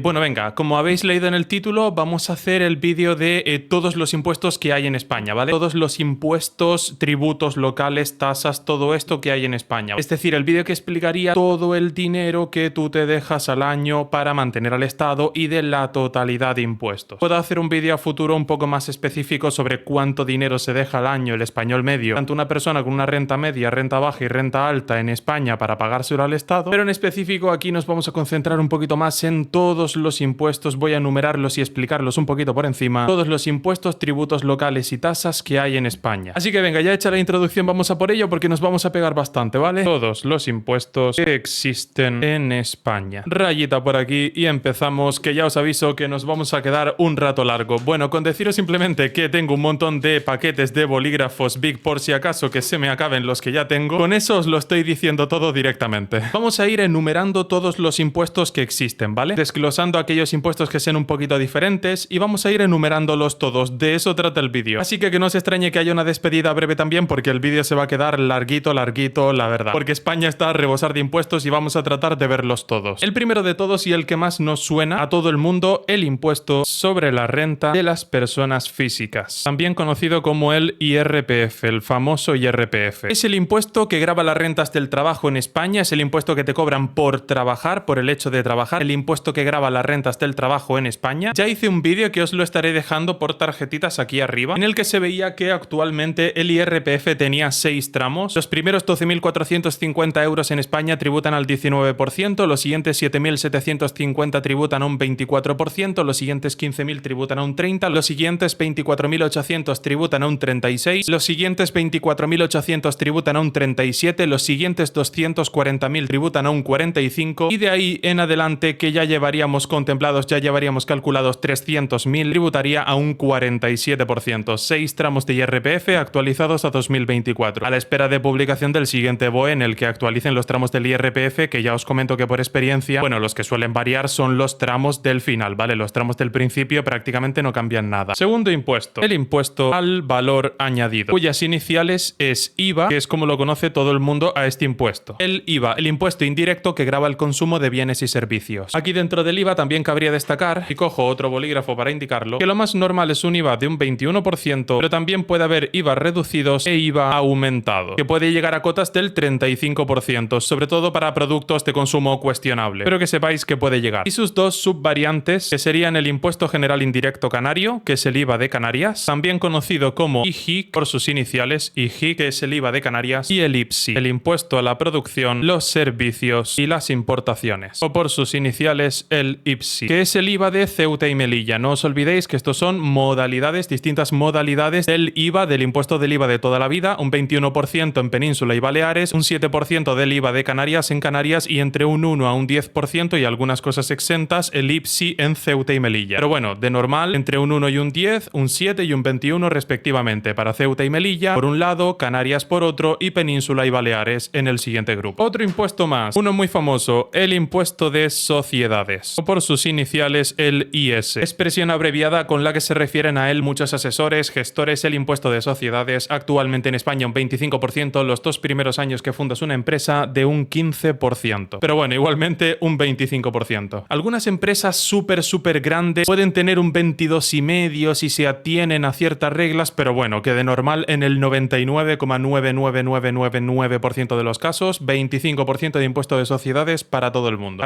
Bueno, venga, como habéis leído en el título, vamos a hacer el vídeo de todos los impuestos que hay en España, ¿vale? Todos los impuestos, tributos locales, tasas, todo esto que hay en España. Es decir, el vídeo que explicaría todo el dinero que tú te dejas al año para mantener al Estado y de la totalidad de impuestos. Puedo hacer un vídeo a futuro un poco más específico sobre cuánto dinero se deja al año el español medio, tanto una persona con una renta media, renta baja y renta alta en España para pagárselo al Estado, pero en específico aquí nos vamos a concentrar un poquito más en todos los impuestos, voy a enumerarlos y explicarlos un poquito por encima, todos los impuestos, tributos locales y tasas que hay en España. Así que venga, ya hecha la introducción, vamos a por ello porque nos vamos a pegar bastante, ¿vale? Todos los impuestos que existen en España. Rayita por aquí y empezamos, que ya os aviso que nos vamos a quedar un rato largo. Bueno, con deciros simplemente que tengo un montón de paquetes de bolígrafos Bic por si acaso que se me acaben los que ya tengo. Con eso os lo estoy diciendo todo directamente. Vamos a ir enumerando todos los impuestos que existen, ¿vale? Desglosando aquellos impuestos que sean un poquito diferentes y vamos a ir enumerándolos todos. De eso trata el vídeo. Así que no os extrañe que haya una despedida breve también porque el vídeo se va a quedar larguito, la verdad. Porque España está a rebosar de impuestos y vamos a tratar de verlos todos. El primero de todos y el que más nos suena a todo el mundo, el impuesto sobre la renta de las personas físicas. También conocido como el IRPF, el famoso IRPF. Es el impuesto que grava las rentas del trabajo en España, es el impuesto que te cobran por trabajar, por el hecho de trabajar, el impuesto que grava las rentas del trabajo en España. Ya hice un vídeo que os lo estaré dejando por tarjetitas aquí arriba, en el que se veía que actualmente el IRPF tenía 6 tramos. Los primeros 12.450 euros en España tributan al 19%, los siguientes 7.750 tributan a un 24%, los siguientes 15.000 tributan a un 30%, los siguientes 24.800 tributan a un 36%, los siguientes 24.800 tributan a un 37%, los siguientes 240.000 tributan a un 45% y de ahí en adelante que ya llevaríamos contemplados, ya llevaríamos calculados 300.000, tributaría a un 47%. 6 tramos de IRPF actualizados a 2024. A la espera de publicación del siguiente BOE en el que actualicen los tramos del IRPF, que ya os comento que por experiencia, bueno, los que suelen variar son los tramos del final, ¿vale? Los tramos del principio prácticamente no cambian nada. Segundo impuesto, el impuesto al valor añadido, cuyas iniciales es IVA, que es como lo conoce todo el mundo a este impuesto. El IVA, el impuesto indirecto que grava el consumo de bienes y servicios. Aquí dentro del IVA también cabría destacar, y cojo otro bolígrafo para indicarlo, que lo más normal es un IVA de un 21%, pero también puede haber IVA reducidos e IVA aumentado, que puede llegar a cotas del 35%, sobre todo para productos de consumo cuestionable, pero que sepáis que puede llegar. Y sus dos subvariantes, que serían el impuesto general indirecto canario, que es el IVA de Canarias, también conocido como IGIC por sus iniciales, IGIC, que es el IVA de Canarias, y el IPSI, el impuesto a la producción, los servicios y las importaciones, o por sus iniciales el IPSI, que es el IVA de Ceuta y Melilla. No os olvidéis que estos son modalidades, distintas modalidades del IVA, del impuesto del IVA de toda la vida, un 21% en Península y Baleares, un 7% del IVA de Canarias en Canarias y entre un 1 a un 10% y algunas cosas exentas el IPSI en Ceuta y Melilla. Pero bueno, de normal, entre un 1 y un 10, un 7 y un 21 respectivamente para Ceuta y Melilla por un lado, Canarias por otro y Península y Baleares en el siguiente grupo. Otro impuesto más, uno muy famoso, el impuesto de sociedades, o por sus iniciales el IS, expresión abreviada con la que se refieren a él muchos asesores, gestores. El impuesto de sociedades actualmente en España un 25%, los 2 primeros años que fundas una empresa de un 15%, pero bueno, igualmente un 25%. Algunas empresas súper grandes pueden tener un 22,5% si se atienen a ciertas reglas, pero bueno, que de normal en el 99,99999% de los casos, 25% de impuesto de sociedades para todo el mundo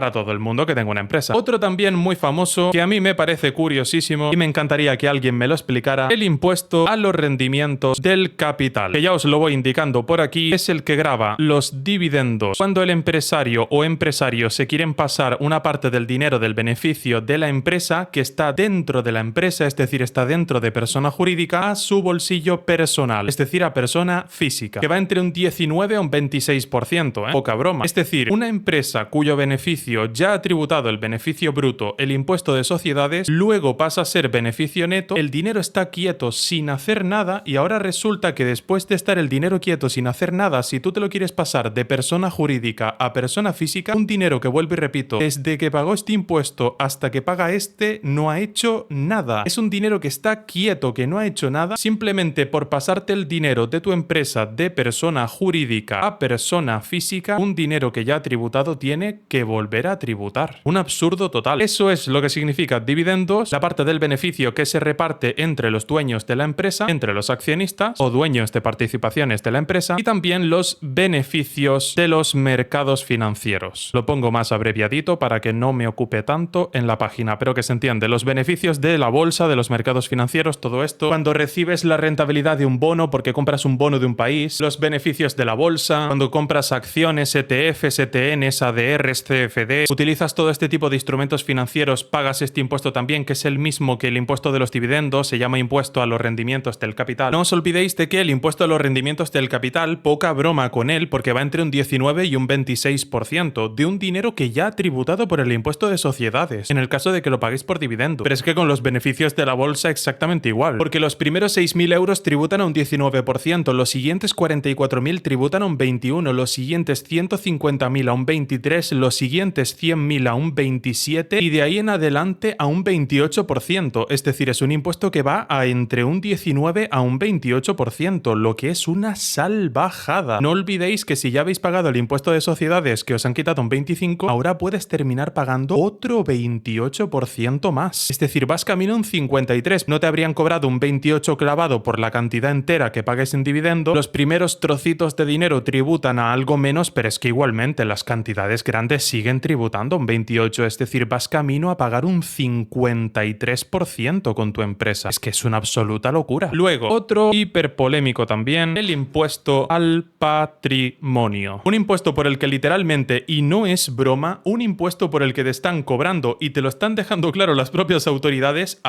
que tenga una empresa. Otro también muy famoso que a mí me parece curiosísimo y me encantaría que alguien me lo explicara, el impuesto a los rendimientos del capital, que ya os lo voy indicando por aquí, es el que grava los dividendos cuando el empresario o empresarios se quieren pasar una parte del dinero del beneficio de la empresa que está dentro de la empresa, es decir, está dentro de persona jurídica, a su bolsillo personal, es decir, a persona física, que va entre un 19 a un 26%, poca broma. Es decir, una empresa cuyo beneficio ya ha tributado el beneficio bruto, el impuesto de sociedades, luego pasa a ser beneficio neto, el dinero está quieto sin hacer nada y ahora resulta que después de estar el dinero quieto sin hacer nada, si tú te lo quieres pasar de persona jurídica a persona física, un dinero que, vuelvo y repito, desde que pagó este impuesto hasta que paga este, no ha hecho nada. Es un dinero que está quieto, que no ha hecho nada, simplemente por pasarte el dinero de tu empresa de persona jurídica a persona física, un dinero que ya ha tributado tiene que volver a tributar. Un absurdo absurdo total. Eso es lo que significa dividendos, la parte del beneficio que se reparte entre los dueños de la empresa, entre los accionistas o dueños de participaciones de la empresa, y también los beneficios de los mercados financieros. Lo pongo más abreviadito para que no me ocupe tanto en la página, pero que se entiende. Los beneficios de la bolsa, de los mercados financieros, todo esto. Cuando recibes la rentabilidad de un bono porque compras un bono de un país, los beneficios de la bolsa, cuando compras acciones, ETFs, ETNs, ADRs, CFDs, utilizas todo este tipo de instrumentos financieros, pagas este impuesto también, que es el mismo que el impuesto de los dividendos, se llama impuesto a los rendimientos del capital. No os olvidéis de que el impuesto a los rendimientos del capital, poca broma con él, porque va entre un 19 y un 26% de un dinero que ya ha tributado por el impuesto de sociedades, en el caso de que lo paguéis por dividendo. Pero es que con los beneficios de la bolsa exactamente igual, porque los primeros 6.000 euros tributan a un 19%, los siguientes 44.000 tributan a un 21%, los siguientes 150.000 a un 23%, los siguientes 100.000 a un 27% y de ahí en adelante a un 28%. Es decir, es un impuesto que va a entre un 19 a un 28%, lo que es una salvajada. No olvidéis que si ya habéis pagado el impuesto de sociedades que os han quitado un 25%, ahora puedes terminar pagando otro 28% más. Es decir, vas camino a un 53%. No te habrían cobrado un 28% clavado por la cantidad entera que pagues en dividendo. Los primeros trocitos de dinero tributan a algo menos, pero es que igualmente las cantidades grandes siguen tributando un 28%. Es decir, vas camino a pagar un 53% con tu empresa. Es que es una absoluta locura. Luego, otro hiperpolémico también, el impuesto al patrimonio. Un impuesto por el que literalmente, y no es broma, un impuesto por el que te están cobrando y te lo están dejando claro las propias autoridades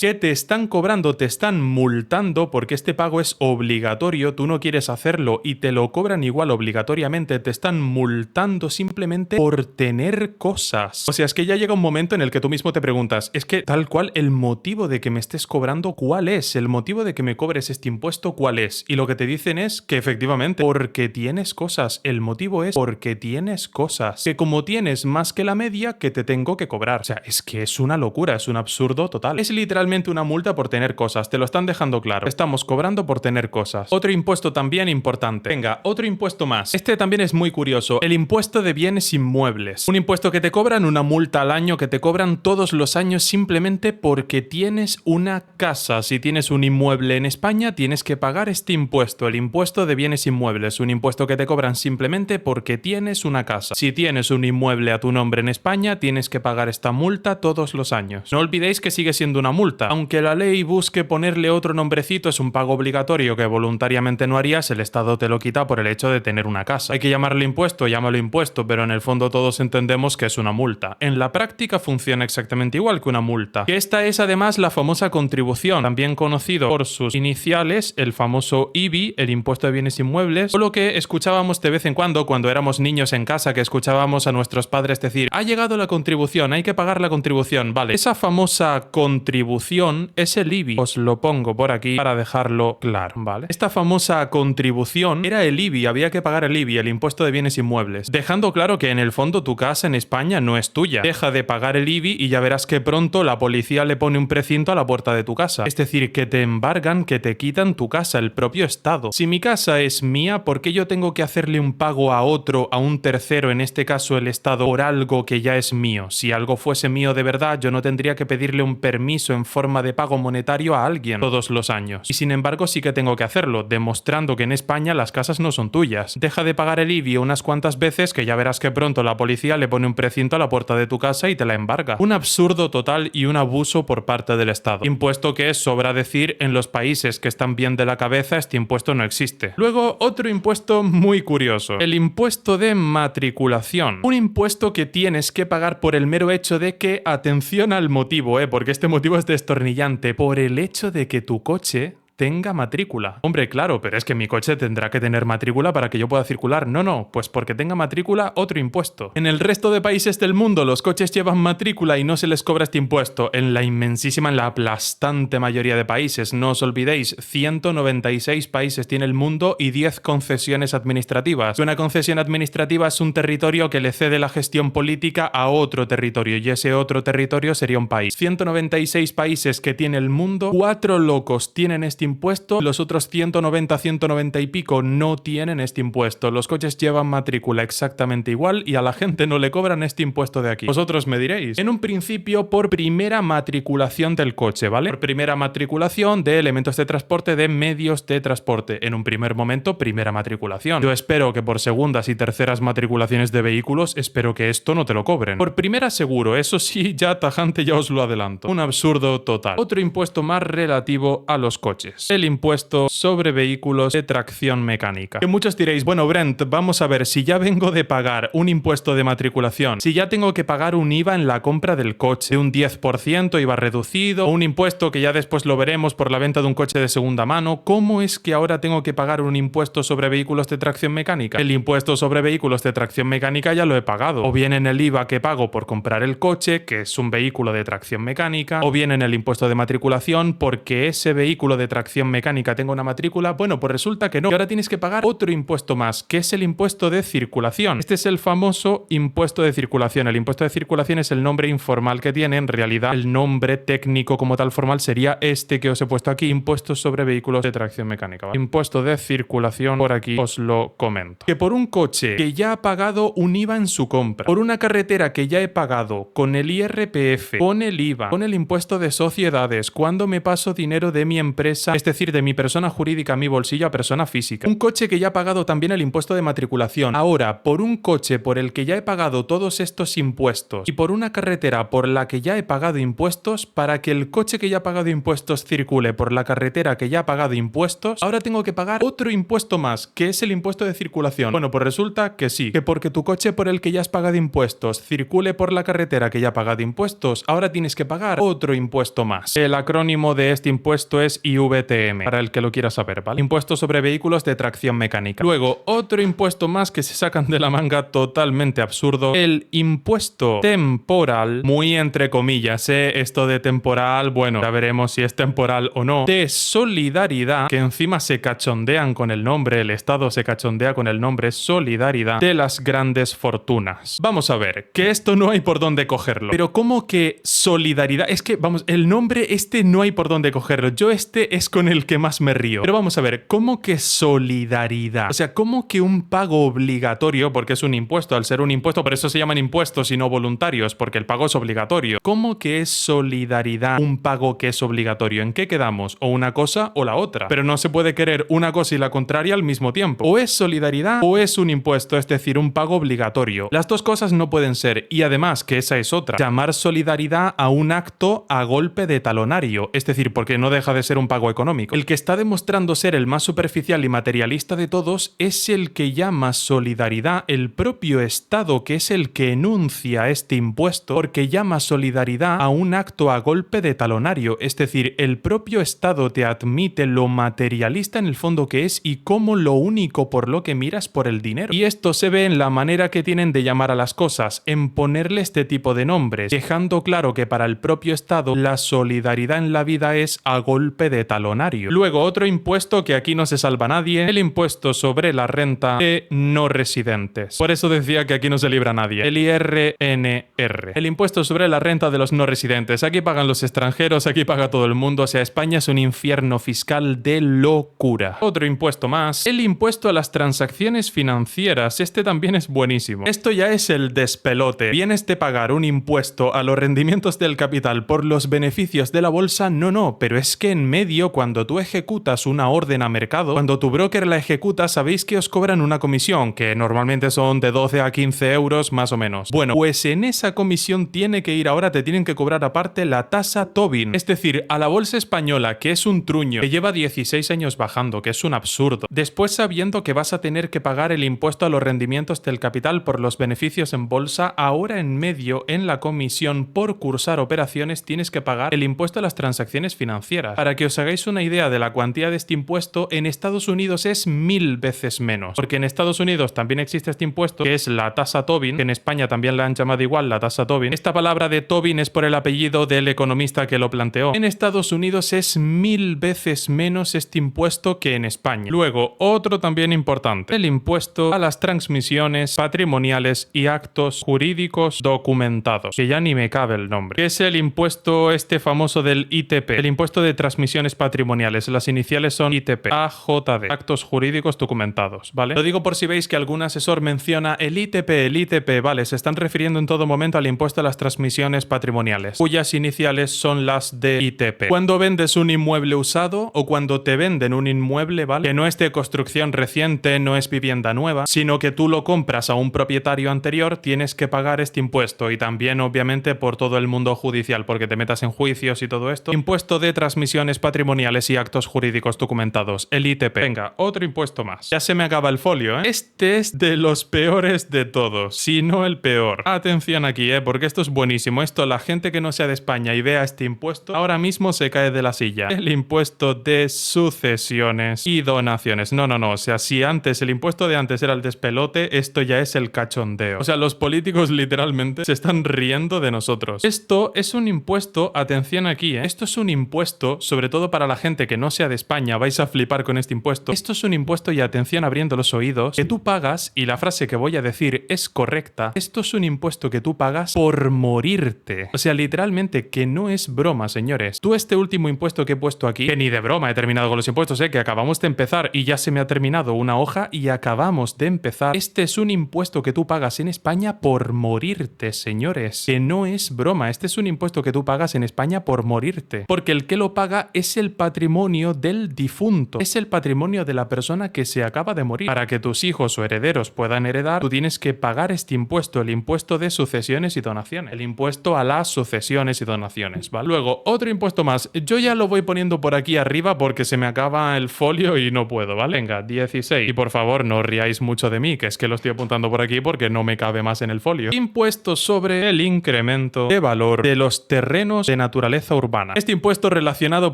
que te están cobrando, te están multando porque este pago es obligatorio, tú no quieres hacerlo y te lo cobran igual obligatoriamente, te están multando simplemente por tener cosas. O sea, es que ya llega un momento en el que tú mismo te preguntas, es que tal cual el motivo de que me estés cobrando, ¿cuál es? El motivo de que me cobres este impuesto, ¿cuál es? Y lo que te dicen es que efectivamente, porque tienes cosas. El motivo es porque tienes cosas. Que como tienes más que la media, que te tengo que cobrar. O sea, es que es una locura, es un absurdo total. Es literalmente una multa por tener cosas, te lo están dejando claro. Te estamos cobrando por tener cosas. Otro impuesto también importante. Venga, otro impuesto más. Este también es muy curioso. El impuesto de bienes inmuebles. Un impuesto que te cobran, una multa al año que te cobran todos los años simplemente porque tienes una casa. Si tienes un inmueble en España, tienes que pagar este impuesto, el impuesto de bienes inmuebles. Un impuesto que te cobran simplemente porque tienes una casa. Si tienes un inmueble a tu nombre en España, tienes que pagar esta multa todos los años. No olvidéis que sigue siendo una multa. Aunque la ley busque ponerle otro nombrecito, es un pago obligatorio que voluntariamente no harías, el Estado te lo quita por el hecho de tener una casa. Hay que llamarlo impuesto, llámalo impuesto, pero en el fondo todos entendemos que es una multa. En la práctica funciona exactamente igual que una multa. Que esta es además la famosa contribución, también conocido por sus iniciales, el famoso IBI, el impuesto de bienes inmuebles, o lo que escuchábamos de vez en cuando éramos niños en casa, que escuchábamos a nuestros padres decir, ha llegado la contribución, hay que pagar la contribución. Vale, esa famosa contribución es el IBI. Os lo pongo por aquí para dejarlo claro, ¿vale? Esta famosa contribución era el IBI, había que pagar el IBI, el impuesto de bienes inmuebles. Dejando claro que en el fondo tu casa en España no es tuya. Deja de pagar el IBI y ya verás que pronto la policía le pone un precinto a la puerta de tu casa. Es decir, que te embargan, que te quitan tu casa, el propio Estado. Si mi casa es mía, ¿por qué yo tengo que hacerle un pago a otro, a un tercero, en este caso el Estado, por algo que ya es mío? Si algo fuese mío de verdad, yo no tendría que pedirle un permiso en forma de pago monetario a alguien todos los años. Y sin embargo sí que tengo que hacerlo, demostrando que en España las casas no son tuyas. Deja de pagar el IBI unas cuantas veces que ya verás que pronto la policía le pone un precinto a la puerta de tu casa y te la embarga. Un absurdo total y un abuso por parte del Estado. Impuesto que, sobra decir, en los países que están bien de la cabeza este impuesto no existe. Luego, otro impuesto muy curioso. El impuesto de matriculación. Un impuesto que tienes que pagar por el mero hecho de que, atención al motivo, porque este motivo es destornillante, por el hecho de que tu coche tenga matrícula. Hombre, claro, pero es que mi coche tendrá que tener matrícula para que yo pueda circular. No, pues porque tenga matrícula, otro impuesto. En el resto de países del mundo los coches llevan matrícula y no se les cobra este impuesto. En la inmensísima, en la aplastante mayoría de países, no os olvidéis, 196 países tiene el mundo y 10 concesiones administrativas. Una concesión administrativa es un territorio que le cede la gestión política a otro territorio y ese otro territorio sería un país. 196 países que tiene el mundo, 4 locos tienen este impuesto, los otros 190, 190 y pico no tienen este impuesto. Los coches llevan matrícula exactamente igual y a la gente no le cobran este impuesto de aquí. Vosotros me diréis, en un principio por primera matriculación del coche, ¿vale? Por primera matriculación de elementos de transporte, de medios de transporte. En un primer momento, primera matriculación. Yo espero que por segundas y terceras matriculaciones de vehículos, espero que esto no te lo cobren. Por primera seguro, eso sí, ya tajante, ya os lo adelanto. Un absurdo total. Otro impuesto más relativo a los coches. El impuesto sobre vehículos de tracción mecánica. Que muchos diréis, bueno, Brent, vamos a ver, si ya vengo de pagar un impuesto de matriculación, si ya tengo que pagar un IVA en la compra del coche, de un 10% IVA reducido, o un impuesto que ya después lo veremos por la venta de un coche de segunda mano, ¿cómo es que ahora tengo que pagar un impuesto sobre vehículos de tracción mecánica? El impuesto sobre vehículos de tracción mecánica ya lo he pagado, o bien en el IVA que pago por comprar el coche, que es un vehículo de tracción mecánica, o bien en el impuesto de matriculación porque ese vehículo de tracción mecánica tenga una matrícula. Bueno, pues resulta que no, y ahora tienes que pagar otro impuesto más, que es el impuesto de circulación. Este es el famoso impuesto de circulación. El impuesto de circulación es el nombre informal que tiene. En realidad, el nombre técnico como tal formal sería este que os he puesto aquí, impuesto sobre vehículos de tracción mecánica, ¿vale? Impuesto de circulación, por aquí os lo comento. Que por un coche que ya ha pagado un IVA en su compra, por una carretera que ya he pagado con el IRPF, con el IVA, con el impuesto de sociedades, cuando me paso dinero de mi empresa, es decir, de mi persona jurídica a mi bolsillo a persona física. Un coche que ya ha pagado también el impuesto de matriculación. Ahora, por un coche por el que ya he pagado todos estos impuestos y por una carretera por la que ya he pagado impuestos, para que el coche que ya ha pagado impuestos circule por la carretera que ya ha pagado impuestos, ahora tengo que pagar otro impuesto más, que es el impuesto de circulación. Bueno, pues resulta que sí, que porque tu coche por el que ya has pagado impuestos circule por la carretera que ya ha pagado impuestos, ahora tienes que pagar otro impuesto más. El acrónimo de este impuesto es IVTM, para el que lo quiera saber, ¿vale? Impuesto sobre vehículos de tracción mecánica. Luego, otro impuesto más que se sacan de la manga totalmente absurdo, el impuesto temporal, muy entre comillas, esto de temporal, bueno, ya veremos si es temporal o no, de solidaridad, que encima se cachondean con el nombre, el Estado se cachondea con el nombre solidaridad de las grandes fortunas. Vamos a ver, que esto no hay por dónde cogerlo, pero ¿cómo que solidaridad? Es que, vamos, el nombre este no hay por dónde cogerlo, yo este es con el que más me río, pero vamos a ver, ¿cómo que solidaridad? O sea, ¿cómo que un pago obligatorio, porque es un impuesto, al ser un impuesto, por eso se llaman impuestos y no voluntarios, porque el pago es obligatorio? ¿Cómo que es solidaridad un pago que es obligatorio? ¿En qué quedamos? O una cosa o la otra, pero no se puede querer una cosa y la contraria al mismo tiempo. O es solidaridad o es un impuesto, es decir, un pago obligatorio. Las dos cosas no pueden ser, y además, que esa es otra, llamar solidaridad a un acto a golpe de talonario, es decir, porque no deja de ser un pago económico. El que está demostrando ser el más superficial y materialista de todos es el que llama solidaridad el propio Estado, que es el que enuncia este impuesto, porque llama solidaridad a un acto a golpe de talonario, es decir, el propio Estado te admite lo materialista en el fondo que es y como lo único por lo que miras por el dinero. Y esto se ve en la manera que tienen de llamar a las cosas, en ponerle este tipo de nombres, dejando claro que para el propio Estado la solidaridad en la vida es a golpe de talonario. Luego, otro impuesto que aquí no se salva nadie, el impuesto sobre la renta de no residentes. Por eso decía que aquí no se libra nadie. El IRNR. El impuesto sobre la renta de los no residentes. Aquí pagan los extranjeros, aquí paga todo el mundo. O sea, España es un infierno fiscal de locura. Otro impuesto más. El impuesto a las transacciones financieras. Este también es buenísimo. Esto ya es el despelote. ¿Vienes de pagar un impuesto a los rendimientos del capital por los beneficios de la bolsa? No, pero es que en medio, cuando tú ejecutas una orden a mercado, cuando tu broker la ejecuta, sabéis que os cobran una comisión, que normalmente son de 12 a 15 euros más o menos. Bueno, pues en esa comisión tiene que ir ahora, te tienen que cobrar aparte la tasa Tobin. Es decir, a la bolsa española, que es un truño, que lleva 16 años bajando, que es un absurdo. Después, sabiendo que vas a tener que pagar el impuesto a los rendimientos del capital por los beneficios en bolsa, ahora en medio, en la comisión por cursar operaciones, tienes que pagar el impuesto a las transacciones financieras. Para que os hagáis una idea de la cuantía de este impuesto, en Estados Unidos es 1000 veces menos. Porque en Estados Unidos también existe este impuesto, que es la tasa Tobin, que en España también la han llamado igual, la tasa Tobin. Esta palabra de Tobin es por el apellido del economista que lo planteó. En Estados Unidos es 1000 veces menos este impuesto que en España. Luego, otro también importante, el impuesto a las transmisiones patrimoniales y actos jurídicos documentados, que ya ni me cabe el nombre, que es el impuesto este famoso del ITP, el impuesto de transmisiones patrimoniales patrimoniales. Las iniciales son ITP, AJD, actos jurídicos documentados, ¿vale? Lo digo por si veis que algún asesor menciona el ITP, vale, se están refiriendo en todo momento al impuesto a las transmisiones patrimoniales, cuyas iniciales son las de ITP. Cuando vendes un inmueble usado o cuando te venden un inmueble, ¿vale? Que no es de construcción reciente, no es vivienda nueva, sino que tú lo compras a un propietario anterior, tienes que pagar este impuesto y también obviamente por todo el mundo judicial, porque te metas en juicios y todo esto. Impuesto de transmisiones patrimoniales y actos jurídicos documentados, el ITP. Venga, otro impuesto más. Ya se me acaba el folio, ¿eh? Este es de los peores de todos, si no el peor. Atención aquí, porque esto es buenísimo. Esto, la gente que no sea de España y vea este impuesto, ahora mismo se cae de la silla. El impuesto de sucesiones y donaciones. No, o sea, si antes el impuesto de antes era el despelote, esto ya es el cachondeo. O sea, los políticos literalmente se están riendo de nosotros. Esto es un impuesto, atención aquí, esto es un impuesto, sobre todo para la gente que no sea de España, vais a flipar con este impuesto. Esto es un impuesto, y atención abriendo los oídos, que tú pagas, y la frase que voy a decir es correcta, esto es un impuesto que tú pagas por morirte. O sea, literalmente, que no es broma, señores. Tú este último impuesto que he puesto aquí, que ni de broma he terminado con los impuestos, que acabamos de empezar y ya se me ha terminado una hoja y acabamos de empezar. Este es un impuesto que tú pagas en España por morirte, señores. Que no es broma, este es un impuesto que tú pagas en España por morirte. Porque el que lo paga es el patrimonio del difunto. Es el patrimonio de la persona que se acaba de morir. Para que tus hijos o herederos puedan heredar, tú tienes que pagar este impuesto, el impuesto de sucesiones y donaciones. El impuesto a las sucesiones y donaciones, ¿vale? Luego, otro impuesto más. Yo ya lo voy poniendo por aquí arriba porque se me acaba el folio y no puedo, ¿vale? Venga, 16. Y por favor, no os riáis mucho de mí, que es que lo estoy apuntando por aquí porque no me cabe más en el folio. Impuesto sobre el incremento de valor de los terrenos de naturaleza urbana. Este impuesto relacionado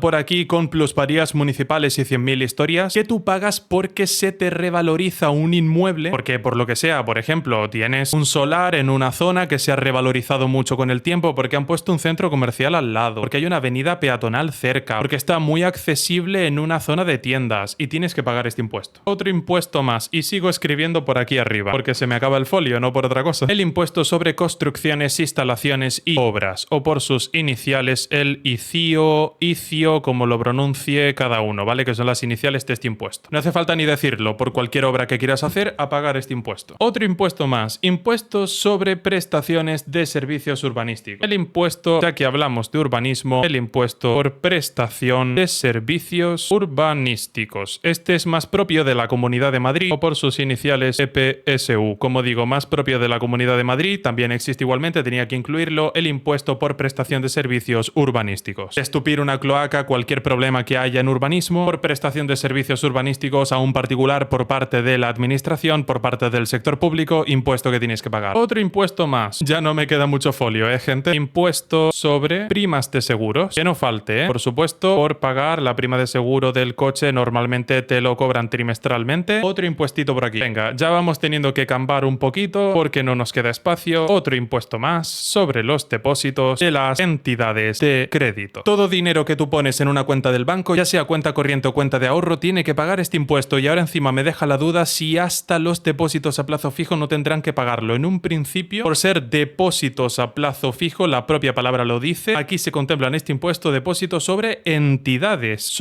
por aquí con plusvalías municipales y 100.000 historias que tú pagas porque se te revaloriza un inmueble, porque por lo que sea, por ejemplo, tienes un solar en una zona que se ha revalorizado mucho con el tiempo porque han puesto un centro comercial al lado, porque hay una avenida peatonal cerca, porque está muy accesible en una zona de tiendas y tienes que pagar este impuesto. Otro impuesto más, y sigo escribiendo por aquí arriba porque se me acaba el folio, no por otra cosa. El impuesto sobre construcciones, instalaciones y obras, o por sus iniciales el ICIO, como lo pronuncie cada uno, ¿vale? Que son las iniciales de este impuesto. No hace falta ni decirlo, por cualquier obra que quieras hacer, a pagar este impuesto. Otro impuesto más, impuestos sobre prestaciones de servicios urbanísticos. El impuesto, ya que hablamos de urbanismo, el impuesto por prestación de servicios urbanísticos. Este es más propio de la Comunidad de Madrid, o por sus iniciales EPSU. Como digo, más propio de la Comunidad de Madrid, también existe igualmente, tenía que incluirlo, el impuesto por prestación de servicios urbanísticos. Estupir una cloaca, cualquier problema que haya en urbanismo, por prestación de servicios urbanísticos a un particular por parte de la administración, por parte del sector público, impuesto que tienes que pagar. Otro impuesto más. Ya no me queda mucho folio, gente. Impuesto sobre primas de seguros. Que no falte, Por supuesto, por pagar la prima de seguro del coche, normalmente te lo cobran trimestralmente. Otro impuestito por aquí. Venga, ya vamos teniendo que cambiar un poquito porque no nos queda espacio. Otro impuesto más sobre los depósitos de las entidades de crédito. Todo dinero que tú pones en una cuenta del banco, ya sea cuenta corriente o cuenta de ahorro, tiene que pagar este impuesto, y ahora encima me deja la duda si hasta los depósitos a plazo fijo no tendrán que pagarlo. En un principio, por ser depósitos a plazo fijo, la propia palabra lo dice, aquí se contempla en este impuesto depósitos sobre entidades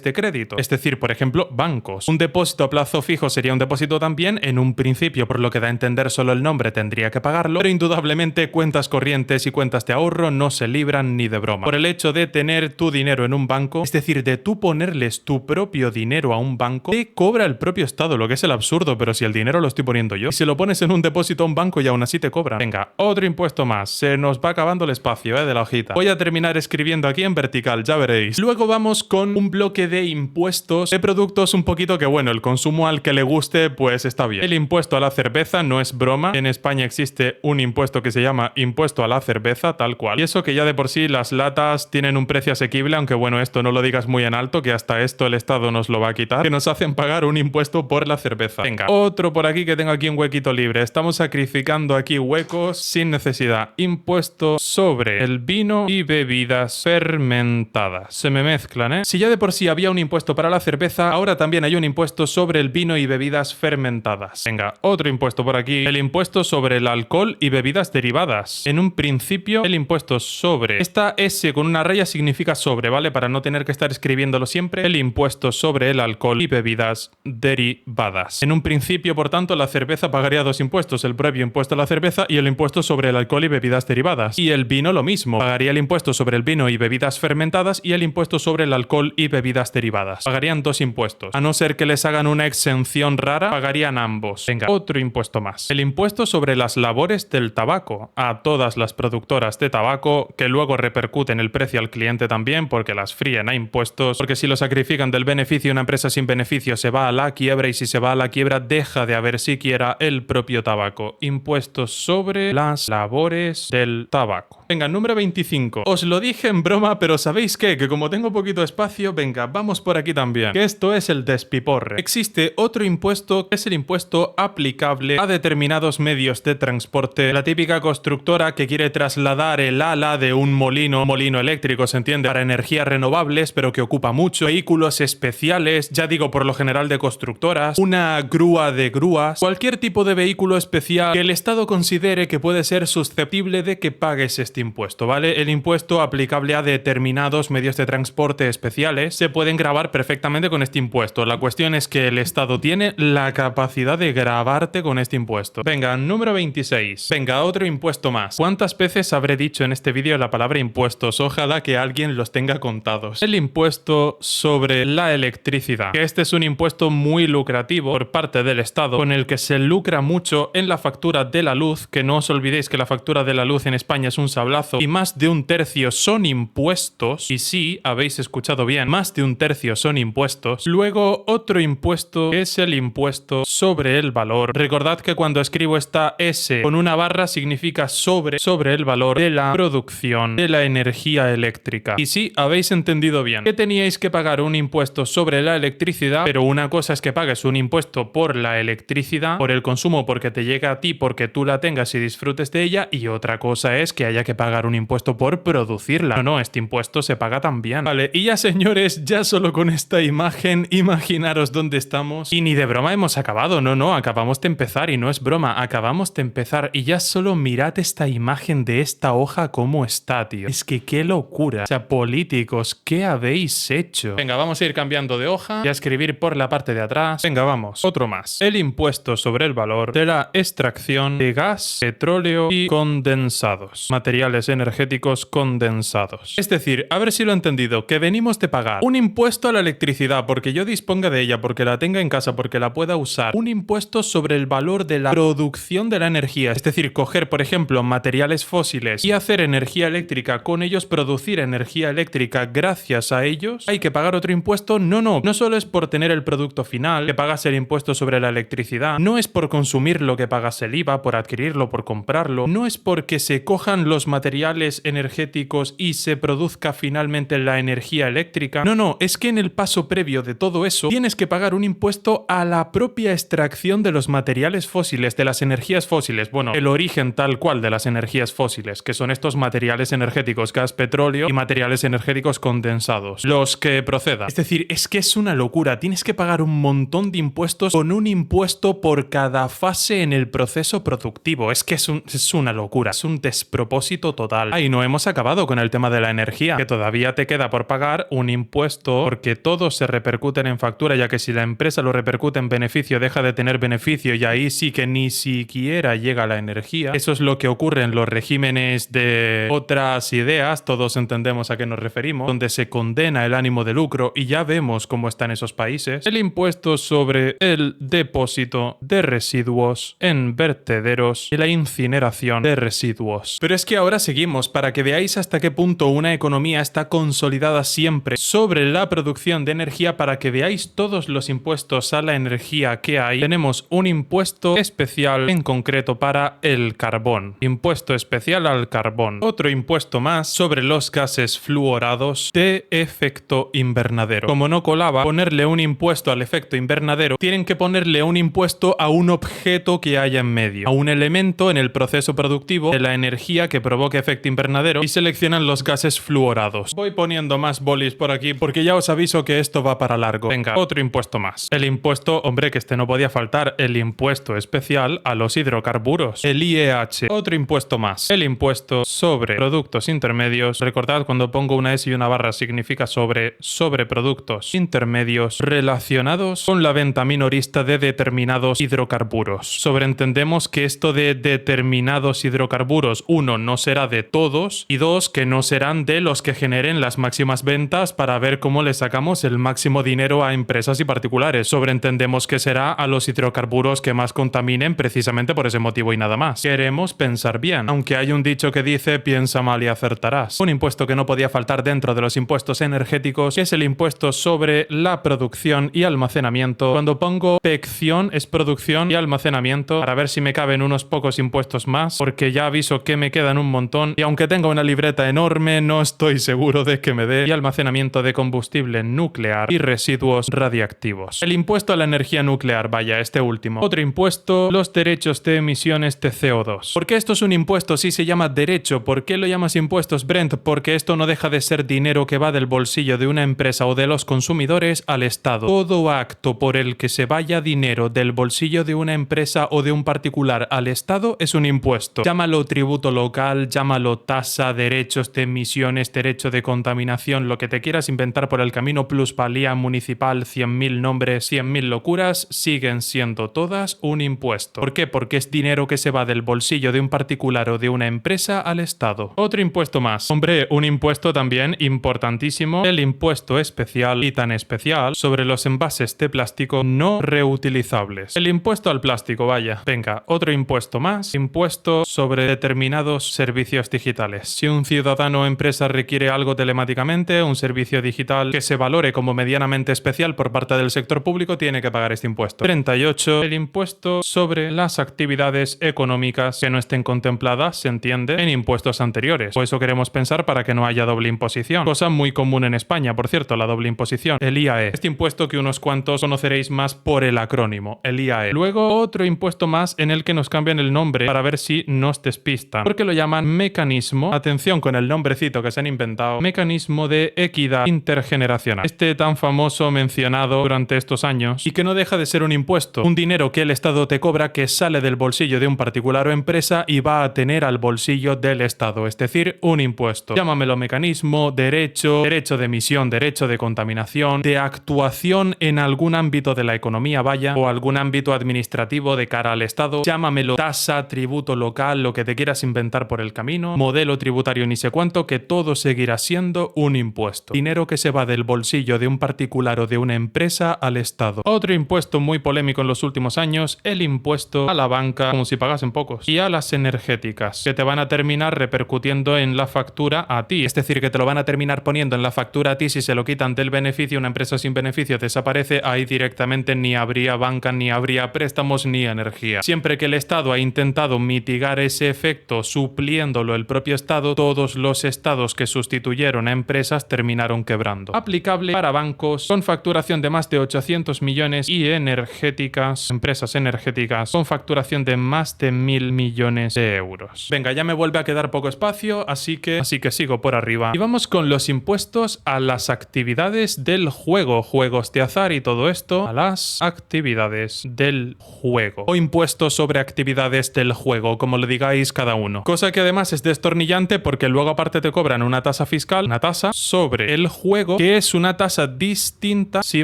de crédito. Es decir, por ejemplo, bancos. Un depósito a plazo fijo sería un depósito también, en un principio, por lo que da a entender solo el nombre, tendría que pagarlo, pero indudablemente cuentas corrientes y cuentas de ahorro no se libran ni de broma. Por el hecho de tener tu dinero en un banco, es decir, de tú ponerles tu propio dinero a un banco, te cobra el propio Estado, lo que es el absurdo, pero si el dinero lo estoy poniendo yo, y si lo pones en un depósito a un banco y aún así te cobran. Venga, otro impuesto más, se nos va acabando el espacio, de la hojita. Voy a terminar escribiendo aquí en vertical, ya veréis. Luego vamos con un bloque de impuestos de productos un poquito que, bueno, el consumo al que le guste, pues está bien. El impuesto a la cerveza no es broma, en España existe un impuesto que se llama impuesto a la cerveza, tal cual. Y eso que ya de por sí las latas tienen un precio asequible, aunque bueno, esto no lo digas muy en alto, que hasta esto el Estado nos lo va a quitar, que nos hacen pagar un impuesto por la cerveza. Venga, otro por aquí que tengo aquí un huequito libre. Estamos sacrificando aquí huecos sin necesidad. Impuesto sobre el vino y bebidas fermentadas. Se me mezclan, Si ya de por sí había un impuesto para la cerveza, ahora también hay un impuesto sobre el vino y bebidas fermentadas. Venga, otro impuesto por aquí. El impuesto sobre el alcohol y bebidas derivadas. En un principio, el impuesto sobre... Esta S con una raya significa sobre, ¿vale? Para para no tener que estar escribiéndolo siempre, el impuesto sobre el alcohol y bebidas derivadas. En un principio, por tanto, la cerveza pagaría dos impuestos, el propio impuesto a la cerveza y el impuesto sobre el alcohol y bebidas derivadas. Y el vino lo mismo, pagaría el impuesto sobre el vino y bebidas fermentadas y el impuesto sobre el alcohol y bebidas derivadas. Pagarían dos impuestos. A no ser que les hagan una exención rara, pagarían ambos. Venga, otro impuesto más. El impuesto sobre las labores del tabaco. A todas las productoras de tabaco, que luego repercuten el precio al cliente también porque las fríen a impuestos, porque si lo sacrifican del beneficio, una empresa sin beneficio se va a la quiebra y si se va a la quiebra deja de haber siquiera el propio tabaco. Impuestos sobre las labores del tabaco. Venga, número 25. Os lo dije en broma, pero ¿sabéis qué? Que como tengo poquito espacio, venga, vamos por aquí también. Que esto es el despiporre. Existe otro impuesto que es el impuesto aplicable a determinados medios de transporte. La típica constructora que quiere trasladar el ala de un molino eléctrico, ¿se entiende? Para energías renovables, pero que ocupa mucho. Vehículos especiales, ya digo por lo general de constructoras, una grúa de grúas, cualquier tipo de vehículo especial que el Estado considere que puede ser susceptible de que pagues este impuesto, ¿vale? El impuesto aplicable a determinados medios de transporte especiales se pueden gravar perfectamente con este impuesto. La cuestión es que el Estado tiene la capacidad de gravarte con este impuesto. Venga, número 26. Venga, otro impuesto más. ¿Cuántas veces habré dicho en este vídeo la palabra impuestos? Ojalá que alguien los tenga contados. El impuesto sobre la electricidad. Que este es un impuesto muy lucrativo por parte del Estado, con el que se lucra mucho en la factura de la luz, que no os olvidéis que la factura de la luz en España es un sablazo y más de un tercio son impuestos. Y sí, habéis escuchado bien, más de un tercio son impuestos. Luego, otro impuesto es el impuesto sobre el valor. Recordad que cuando escribo esta S con una barra significa sobre el valor de la producción de la energía eléctrica. Y sí, habéis entendido bien que teníais que pagar un impuesto sobre la electricidad, pero una cosa es que pagues un impuesto por la electricidad, por el consumo, porque te llega a ti, porque tú la tengas y disfrutes de ella, y otra cosa es que haya que pagar un impuesto por producirla. No, este impuesto se paga también. Vale, y ya señores, ya solo con esta imagen, imaginaros dónde estamos. Y ni de broma hemos acabado, no, acabamos de empezar y no es broma, acabamos de empezar y ya solo mirad esta imagen de esta hoja cómo está, tío. Es que qué locura. O sea, políticos, ¿qué habéis hecho? Venga, vamos a ir cambiando de hoja y a escribir por la parte de atrás. Venga, vamos. Otro más. El impuesto sobre el valor de la extracción de gas, petróleo y condensados. Materiales energéticos condensados. Es decir, a ver si lo he entendido, que venimos de pagar un impuesto a la electricidad porque yo disponga de ella, porque la tenga en casa, porque la pueda usar. Un impuesto sobre el valor de la producción de la energía. Es decir, coger, por ejemplo, materiales fósiles y hacer energía eléctrica con ellos, producir energía eléctrica gracias a ellos. ¿Hay que pagar otro impuesto? No solo es por tener el producto final, que pagas el impuesto sobre la electricidad, no es por consumirlo que pagas el IVA, por adquirirlo, por comprarlo, no es porque se cojan los materiales energéticos y se produzca finalmente la energía eléctrica. No, es que en el paso previo de todo eso tienes que pagar un impuesto a la propia extracción de los materiales fósiles, de las energías fósiles. Bueno, el origen tal cual de las energías fósiles, que son estos materiales energéticos, gas, petróleo y materiales energéticos condensados, los que procedan. Es decir, es que es una locura. Tienes que pagar un montón de impuestos con un impuesto por cada fase en el proceso productivo. Es que es una locura. Es un despropósito total. Y no hemos acabado con el tema de la energía, que todavía te queda por pagar un impuesto porque todos se repercuten en factura, ya que si la empresa lo repercute en beneficio, deja de tener beneficio y ahí sí que ni siquiera llega la energía. Eso es lo que ocurre en los regímenes de otras ideas, todos entendemos a qué nos referimos, donde se condena el ánimo de lucro y ya vemos cómo están esos países. El impuesto sobre el depósito de residuos en vertederos y la incineración de residuos. Pero es que ahora seguimos para que veáis hasta qué punto una economía está consolidada siempre sobre la producción de energía, para que veáis todos los impuestos a la energía que hay. Tenemos un impuesto especial en concreto para el carbón. Impuesto especial al carbón. Otro impuesto más sobre los gases fluorados de efecto invernadero. Como no colaba ponerle un impuesto al efecto invernadero, tienen que ponerle un impuesto a un objeto que haya en medio, a un elemento en el proceso productivo de la energía que provoque efecto invernadero, y seleccionan los gases fluorados. Voy poniendo más bolis por aquí porque ya os aviso que esto va para largo. Venga, otro impuesto más. El impuesto, hombre, que este no podía faltar, el impuesto especial a los hidrocarburos, el IEH. Otro impuesto más. El impuesto sobre productos intermedios. Recordad, cuando pongo una S y una una barra significa sobre productos intermedios relacionados con la venta minorista de determinados hidrocarburos. Sobreentendemos que esto de determinados hidrocarburos, uno, no será de todos y dos, que no serán de los que generen las máximas ventas para ver cómo le sacamos el máximo dinero a empresas y particulares. Sobreentendemos que será a los hidrocarburos que más contaminen precisamente por ese motivo y nada más. Queremos pensar bien, aunque hay un dicho que dice piensa mal y acertarás. Un impuesto que no podía faltar dentro de los impuestos energéticos es el impuesto sobre la producción y almacenamiento. Cuando pongo PECción es producción y almacenamiento, para ver si me caben unos pocos impuestos más, porque ya aviso que me quedan un montón y aunque tenga una libreta enorme no estoy seguro de que me dé. Y almacenamiento de combustible nuclear y residuos radiactivos. El impuesto a la energía nuclear, vaya, este último. Otro impuesto, los derechos de emisiones de CO2. ¿Por qué esto es un impuesto si se llama derecho? ¿Por qué lo llamas impuestos, Brent? Porque esto no deja de ser dinero que va del bolsillo de una empresa o de los consumidores al Estado. Todo acto por el que se vaya dinero del bolsillo de una empresa o de un particular al Estado es un impuesto. Llámalo tributo local, llámalo tasa, derechos de emisiones, derecho de contaminación, lo que te quieras inventar por el camino, plusvalía municipal, 100.000 nombres, 100.000 locuras, siguen siendo todas un impuesto. ¿Por qué? Porque es dinero que se va del bolsillo de un particular o de una empresa al Estado. Otro impuesto más. Hombre, un impuesto también importantísimo, el impuesto especial y tan especial sobre los envases de plástico no reutilizables. El impuesto al plástico, vaya. Venga, otro impuesto más. Impuesto sobre determinados servicios digitales. Si un ciudadano o empresa requiere algo telemáticamente, un servicio digital que se valore como medianamente especial por parte del sector público, tiene que pagar este impuesto. 38. El impuesto sobre las actividades económicas que no estén contempladas, se entiende, en impuestos anteriores. O eso queremos pensar para que no haya doble imposición. Cosa muy común en España, por cierto, la doble imposición. El IAE. Este impuesto que unos cuantos conoceréis más por el acrónimo, el IAE. Luego otro impuesto más en el que nos cambian el nombre para ver si nos despistan. Porque lo llaman mecanismo, atención con el nombrecito que se han inventado, mecanismo de equidad intergeneracional. Este tan famoso mencionado durante estos años y que no deja de ser un impuesto. Un dinero que el Estado te cobra que sale del bolsillo de un particular o empresa y va a tener al bolsillo del Estado, es decir, un impuesto. Llámamelo mecanismo, derecho de emisión, derecho de contaminación, de actuación en algún ámbito de la economía, vaya, o algún ámbito administrativo de cara al Estado. Llámamelo tasa, tributo local, lo que te quieras inventar por el camino, modelo tributario ni sé cuánto, que todo seguirá siendo un impuesto. Dinero que se va del bolsillo de un particular o de una empresa al Estado. Otro impuesto muy polémico en los últimos años, el impuesto a la banca, como si pagasen pocos, y a las energéticas, que te van a terminar repercutiendo en la factura a ti. Es decir, que te lo van a terminar poniendo en la factura a ti si se lo quitan del beneficio. Una empresa sin beneficio desaparece, ahí directamente ni habría banca, ni habría préstamos, ni energía. Siempre que el Estado ha intentado mitigar ese efecto supliéndolo el propio Estado, todos los estados que sustituyeron a empresas terminaron quebrando. Aplicable para bancos con facturación de más de 800 millones y energéticas, empresas energéticas con facturación de más de 1.000 millones de euros. Venga, ya me vuelve a quedar poco espacio, así que sigo por arriba. Y vamos con los impuestos a las actividades del juego, juegos de azar y todo esto, a las actividades del juego. O impuestos sobre actividades del juego, como lo digáis cada uno. Cosa que además es destornillante porque luego aparte te cobran una tasa fiscal, una tasa sobre el juego, que es una tasa distinta si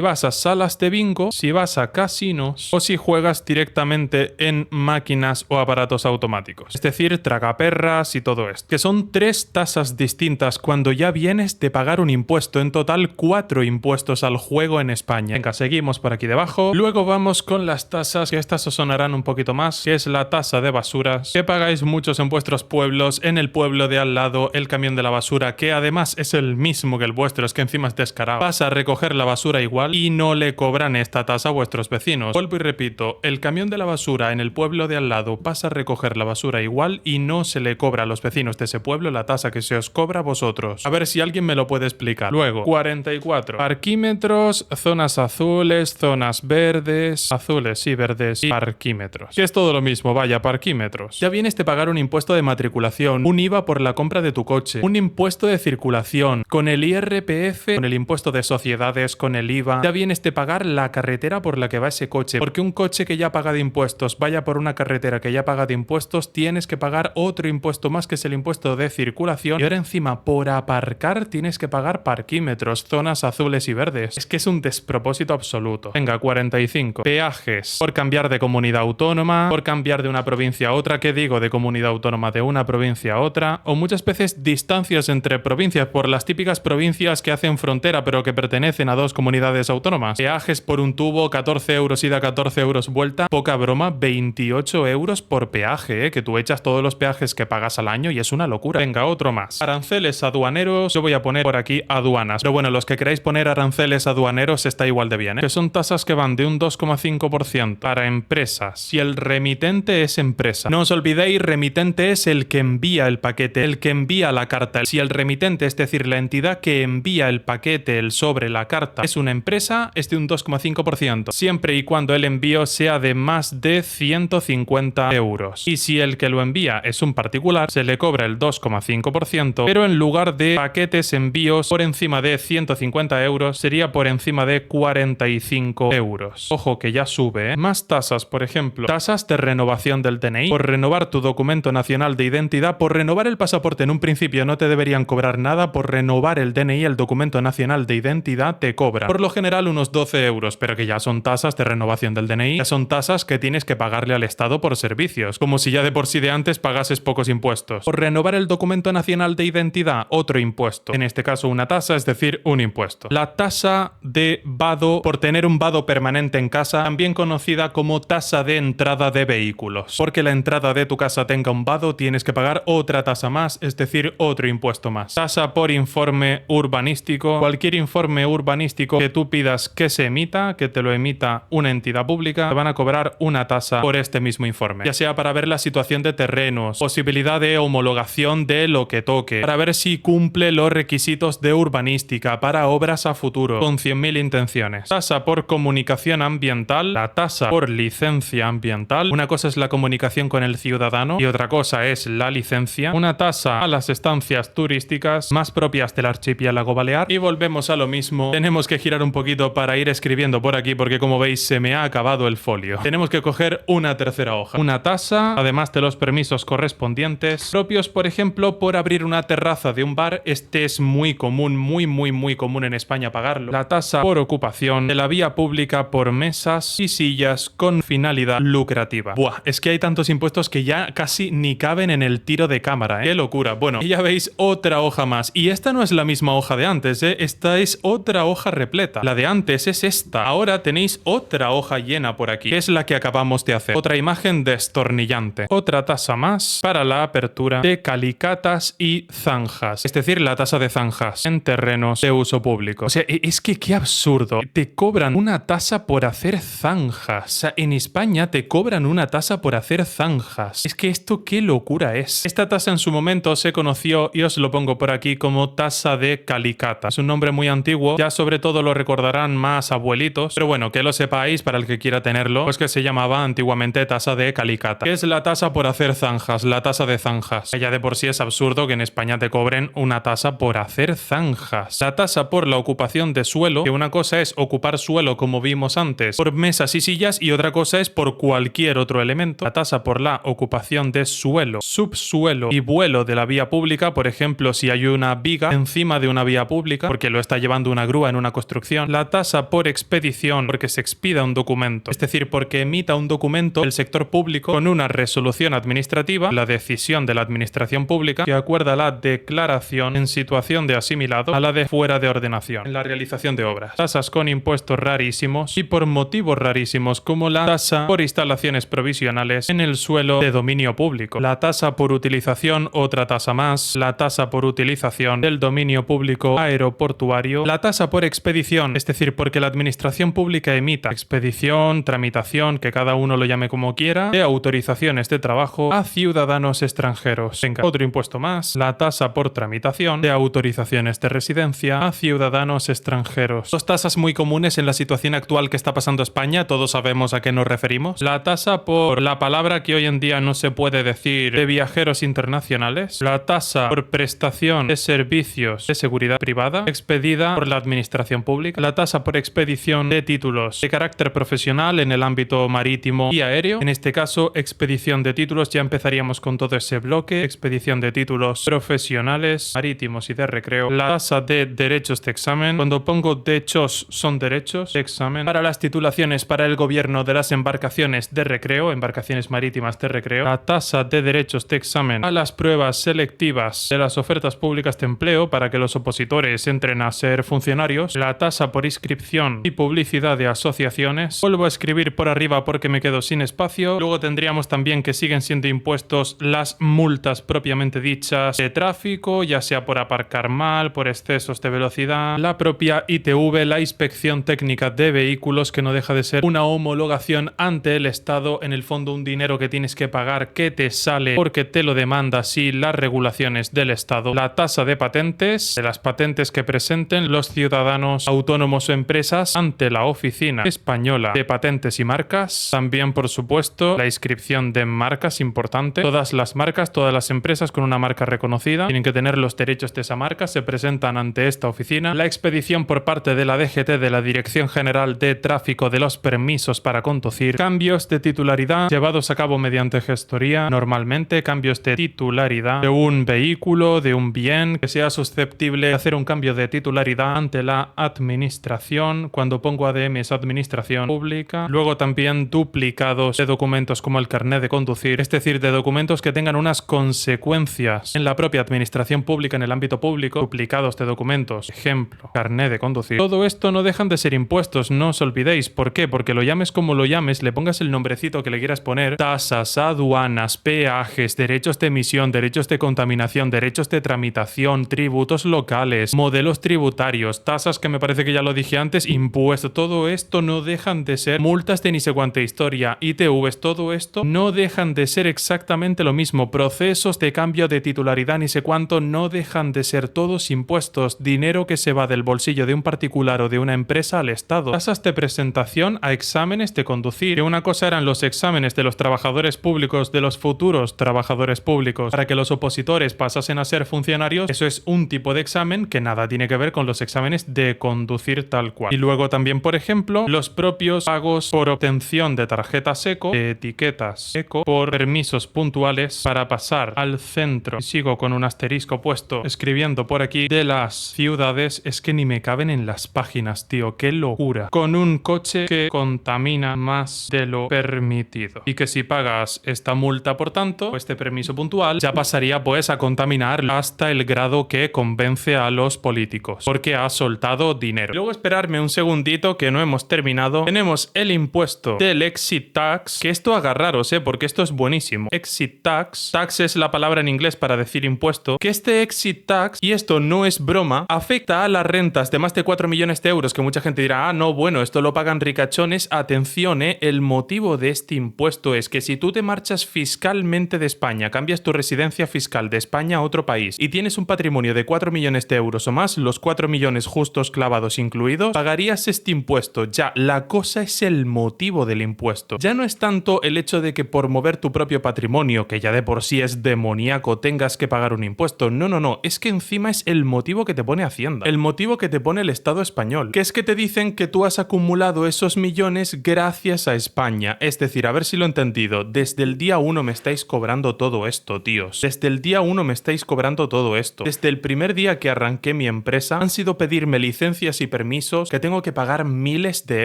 vas a salas de bingo, si vas a casinos o si juegas directamente en máquinas o aparatos automáticos. Es decir, tragaperras y todo esto. Que son 3 tasas distintas cuando ya vienes de pagar un impuesto. En total 4 impuestos al juego en España. Venga, seguimos por aquí debajo. Luego vamos con las tasas, que estas os sonarán un poquito más, que es la tasa de basuras, que pagáis muchos en vuestros pueblos, en el pueblo de al lado, el camión de la basura, que además es el mismo que el vuestro, es que encima es descarado. Pasa a recoger la basura igual y no le cobran esta tasa a vuestros vecinos. Vuelvo y repito, el camión de la basura en el pueblo de al lado pasa a recoger la basura igual y no se le cobra a los vecinos de ese pueblo la tasa que se os cobra a vosotros. A ver si alguien me lo puede explicar. Luego, 44. Parquímetros, zonas azules, zonas verdes, azules y verdes y parquímetros. Que es todo lo mismo, vaya, parquímetros. Ya vienes de pagar un impuesto de matriculación, un IVA por la compra de tu coche, un impuesto de circulación, con el IRPF, con el impuesto de sociedades, con el IVA. Ya vienes de pagar la carretera por la que va ese coche, porque un coche que ya paga de impuestos vaya por una carretera que ya paga de impuestos, tienes que pagar otro impuesto más, que es el impuesto de circulación. Y ahora encima, por aparcar aparcar tienes que pagar parquímetros, zonas azules y verdes. Es que es un despropósito absoluto. Venga, 45. Peajes. Por cambiar de comunidad autónoma, por cambiar de una provincia a otra, ¿qué digo? De comunidad autónoma de una provincia a otra, o muchas veces distancias entre provincias, por las típicas provincias que hacen frontera pero que pertenecen a dos comunidades autónomas. Peajes por un tubo, 14 euros ida, 14 euros vuelta. Poca broma, 28 euros por peaje, que tú echas todos los peajes que pagas al año y es una locura. Venga, otro más. Aranceles aduaneros, yo voy a poner por aquí aduanas. Pero bueno, los que queráis poner aranceles aduaneros está igual de bien, que son tasas que van de un 2,5% para empresas. Si el remitente es empresa. No os olvidéis, remitente es el que envía el paquete, el que envía la carta. Si el remitente, es decir, la entidad que envía el paquete, el sobre, la carta, es una empresa, es de un 2,5%. Siempre y cuando el envío sea de más de 150 euros. Y si el que lo envía es un particular, se le cobra el 2,5%, pero en lugar de paquetes envíos por encima de 150 euros, sería por encima de 45 euros. Ojo que ya sube, ¿eh? Más tasas, por ejemplo, tasas de renovación del DNI, por renovar tu documento nacional de identidad, por renovar el pasaporte en un principio no te deberían cobrar nada, por renovar el DNI, el documento nacional de identidad, te cobran por lo general unos 12 euros, pero que ya son tasas de renovación del DNI, ya son tasas que tienes que pagarle al Estado por servicios, como si ya de por sí de antes pagases pocos impuestos. Por renovar el documento nacional de identidad, otro impuesto, en este caso una tasa, es decir, un impuesto. La tasa de vado, por tener un vado permanente en casa, también conocida como tasa de entrada de vehículos. Porque la entrada de tu casa tenga un vado, tienes que pagar otra tasa más, es decir, otro impuesto más. Tasa por informe urbanístico. Cualquier informe urbanístico que tú pidas que se emita, que te lo emita una entidad pública, te van a cobrar una tasa por este mismo informe. Ya sea para ver la situación de terrenos, posibilidad de homologación de lo que toque, para ver si cumple los requisitos de urbanística, para obras a futuro, con 100.000 intenciones. Tasa por comunicación ambiental, la tasa por licencia ambiental. Una cosa es la comunicación con el ciudadano y otra cosa es la licencia. Una tasa a las estancias turísticas más propias del archipiélago balear. Y volvemos a lo mismo. Tenemos que girar un poquito para ir escribiendo por aquí porque como veis se me ha acabado el folio. Tenemos que coger una tercera hoja. Una tasa, además de los permisos correspondientes, propios por ejemplo por abrir una terraza de un bar. Este es muy común, muy común en España pagarlo. La tasa por ocupación de la vía pública por mesas y sillas con finalidad lucrativa. Buah, es que hay tantos impuestos que ya casi ni caben en el tiro de cámara, ¿eh? ¡Qué locura! Bueno, y ya veis otra hoja más. Y esta no es la misma hoja de antes, ¿eh? Esta es otra hoja repleta. La de antes es esta. Ahora tenéis otra hoja llena por aquí, que es la que acabamos de hacer. Otra imagen destornillante. Otra tasa más para la apertura de calicatas y zanjas. Es decir, la tasa de zanjas en terrenos de uso público. O sea, es que qué absurdo. Te cobran una tasa por hacer zanjas. O sea, en España te cobran una tasa por hacer zanjas. Es que esto qué locura es. Esta tasa en su momento se conoció, y os lo pongo por aquí, como tasa de calicata. Es un nombre muy antiguo, ya sobre todo lo recordarán más abuelitos, pero bueno, que lo sepáis para el que quiera tenerlo, pues que se llamaba antiguamente tasa de calicata. ¿Qué es la tasa por hacer zanjas? La tasa de zanjas. Ya de por sí es absurdo que en España te cobren una tasa por hacer zanjas. La tasa por la ocupación de suelo, que una cosa es ocupar suelo como vimos antes, por mesas y sillas, y otra cosa es por cualquier otro elemento. La tasa por la ocupación de suelo, subsuelo y vuelo de la vía pública, por ejemplo, si hay una viga encima de una vía pública, porque lo está llevando una grúa en una construcción. La tasa por expedición, porque se expida un documento, es decir, porque emita un documento el sector público con una resolución administrativa, la decisión de la administración pública que acuerda la declaración en situación de asimilado a la de fuera de ordenación en la realización de obras. Tasas con impuestos rarísimos y por motivos rarísimos, como la tasa por instalaciones provisionales en el suelo de dominio público, la tasa por utilización, otra tasa más, la tasa por utilización del dominio público aeroportuario, la tasa por expedición, es decir, porque la administración pública emita expedición, tramitación, que cada uno lo llame como quiera, de autorizaciones de trabajo a ciudadanos extranjeros. Venga, otro impuesto más, la tasa por tramitación de autorizaciones de residencia a ciudadanos extranjeros. Dos tasas muy comunes en la situación actual que está pasando España, todos sabemos a qué nos referimos. La tasa por la palabra que hoy en día no se puede decir de viajeros internacionales, la tasa por prestación de servicios de seguridad privada expedida por la administración pública, la tasa por expedición de títulos de carácter profesional en el ámbito marítimo y aéreo, en este caso expedición de títulos, ya empezaríamos con todo ese bloque, expedición de títulos profesionales, marítimos márimos y de recreo, la tasa de derechos de examen. Cuando pongo derechos son derechos de examen para las titulaciones para el gobierno de las embarcaciones de recreo, embarcaciones marítimas de recreo, la tasa de derechos de examen a las pruebas selectivas de las ofertas públicas de empleo para que los opositores entren a ser funcionarios, la tasa por inscripción y publicidad de asociaciones. Vuelvo a escribir por arriba porque me quedo sin espacio. Luego tendríamos también que siguen siendo impuestos las multas propiamente dichas de tráfico, ya sea por aparcar mal, por excesos de velocidad, la propia ITV, la inspección técnica de vehículos, que no deja de ser una homologación ante el Estado, en el fondo un dinero que tienes que pagar que te sale porque te lo demanda así las regulaciones del Estado, la tasa de patentes, de las patentes que presenten los ciudadanos autónomos o empresas ante la Oficina Española de Patentes y Marcas, también por supuesto la inscripción de marcas importante, todas las marcas, todas las empresas con una marca reconocida tienen que tener los derechos de esa marca, se presentan ante esta oficina, la expedición por parte de la DGT, de la Dirección General de Tráfico, de los permisos para conducir, cambios de titularidad llevados a cabo mediante gestoría, normalmente cambios de titularidad de un vehículo, de un bien que sea susceptible de hacer un cambio de titularidad ante la administración. Cuando pongo ADM es administración pública. Luego también duplicados de documentos como el carnet de conducir, es decir, de documentos que tengan unas consecuencias en la propia administración pública, en el ámbito público, duplicados de documentos, ejemplo, carnet de conducir. Todo esto no dejan de ser impuestos, no os olvidéis. ¿Por qué? Porque lo llames como lo llames, le pongas el nombrecito que le quieras poner, tasas, aduanas, peajes, derechos de emisión, derechos de contaminación, derechos de tramitación, tributos locales, modelos tributarios, tasas, que me parece que ya lo dije antes, impuestos, todo esto no dejan de ser multas de ni sé cuánta historia, ITVs, todo esto no dejan de ser exactamente lo mismo, procesos de cambio de titularidad ni sé cuánto, no dejan de ser todos impuestos, dinero que se va del bolsillo de un particular o de una empresa al Estado, tasas de presentación a exámenes de conducir, que una cosa eran los exámenes de los trabajadores públicos, de los futuros trabajadores públicos, para que los opositores pasasen a ser funcionarios, eso es un tipo de examen que nada tiene que ver con los exámenes de conducir tal cual. Y luego también, por ejemplo, los propios pagos por obtención de tarjetas eco, de etiquetas eco, por permisos puntuales para pasar al centro. Y sigo con un asterisco puesto, escribiendo por aquí, de las ciudades, es que ni me caben en las páginas, tío, qué locura. Con un coche que contamina más de lo permitido. Y que si pagas esta multa, por tanto, o este permiso puntual, ya pasaría pues a contaminar hasta el grado que convence a los políticos, porque ha soltado dinero. Luego esperarme un segundito que no hemos terminado. Tenemos el impuesto del exit tax, que esto agarraros, porque esto es buenísimo. Exit tax, tax es la palabra en inglés para decir impuesto, que este exit tax, y esto no es broma, afecta a las rentas de más de 4 millones de euros, que mucha gente dirá, ah, no, bueno, esto lo pagan ricachones. Atención, el motivo de este impuesto es que si tú te marchas fiscalmente de España, cambias tu residencia fiscal de España a otro país y tienes un patrimonio de 4 millones de euros o más, los 4 millones justos clavados incluidos, pagarías este impuesto. Ya, la cosa es el motivo del impuesto. Ya no es tanto el hecho de que por mover tu propio patrimonio, que ya de por sí es demoníaco, tengas que pagar un impuesto. No, no, no. Es que encima es el motivo que te pone Hacienda. El motivo que te pone el Estado español. Que es que te dicen que tú has acumulado esos millones gracias a España. Es decir, a ver si lo he entendido. Desde el día 1 me estáis cobrando todo esto, tíos. Desde el día 1 me estáis cobrando todo esto. Desde el primer día que arranqué mi empresa, han sido pedirme licencias y permisos que tengo que pagar miles de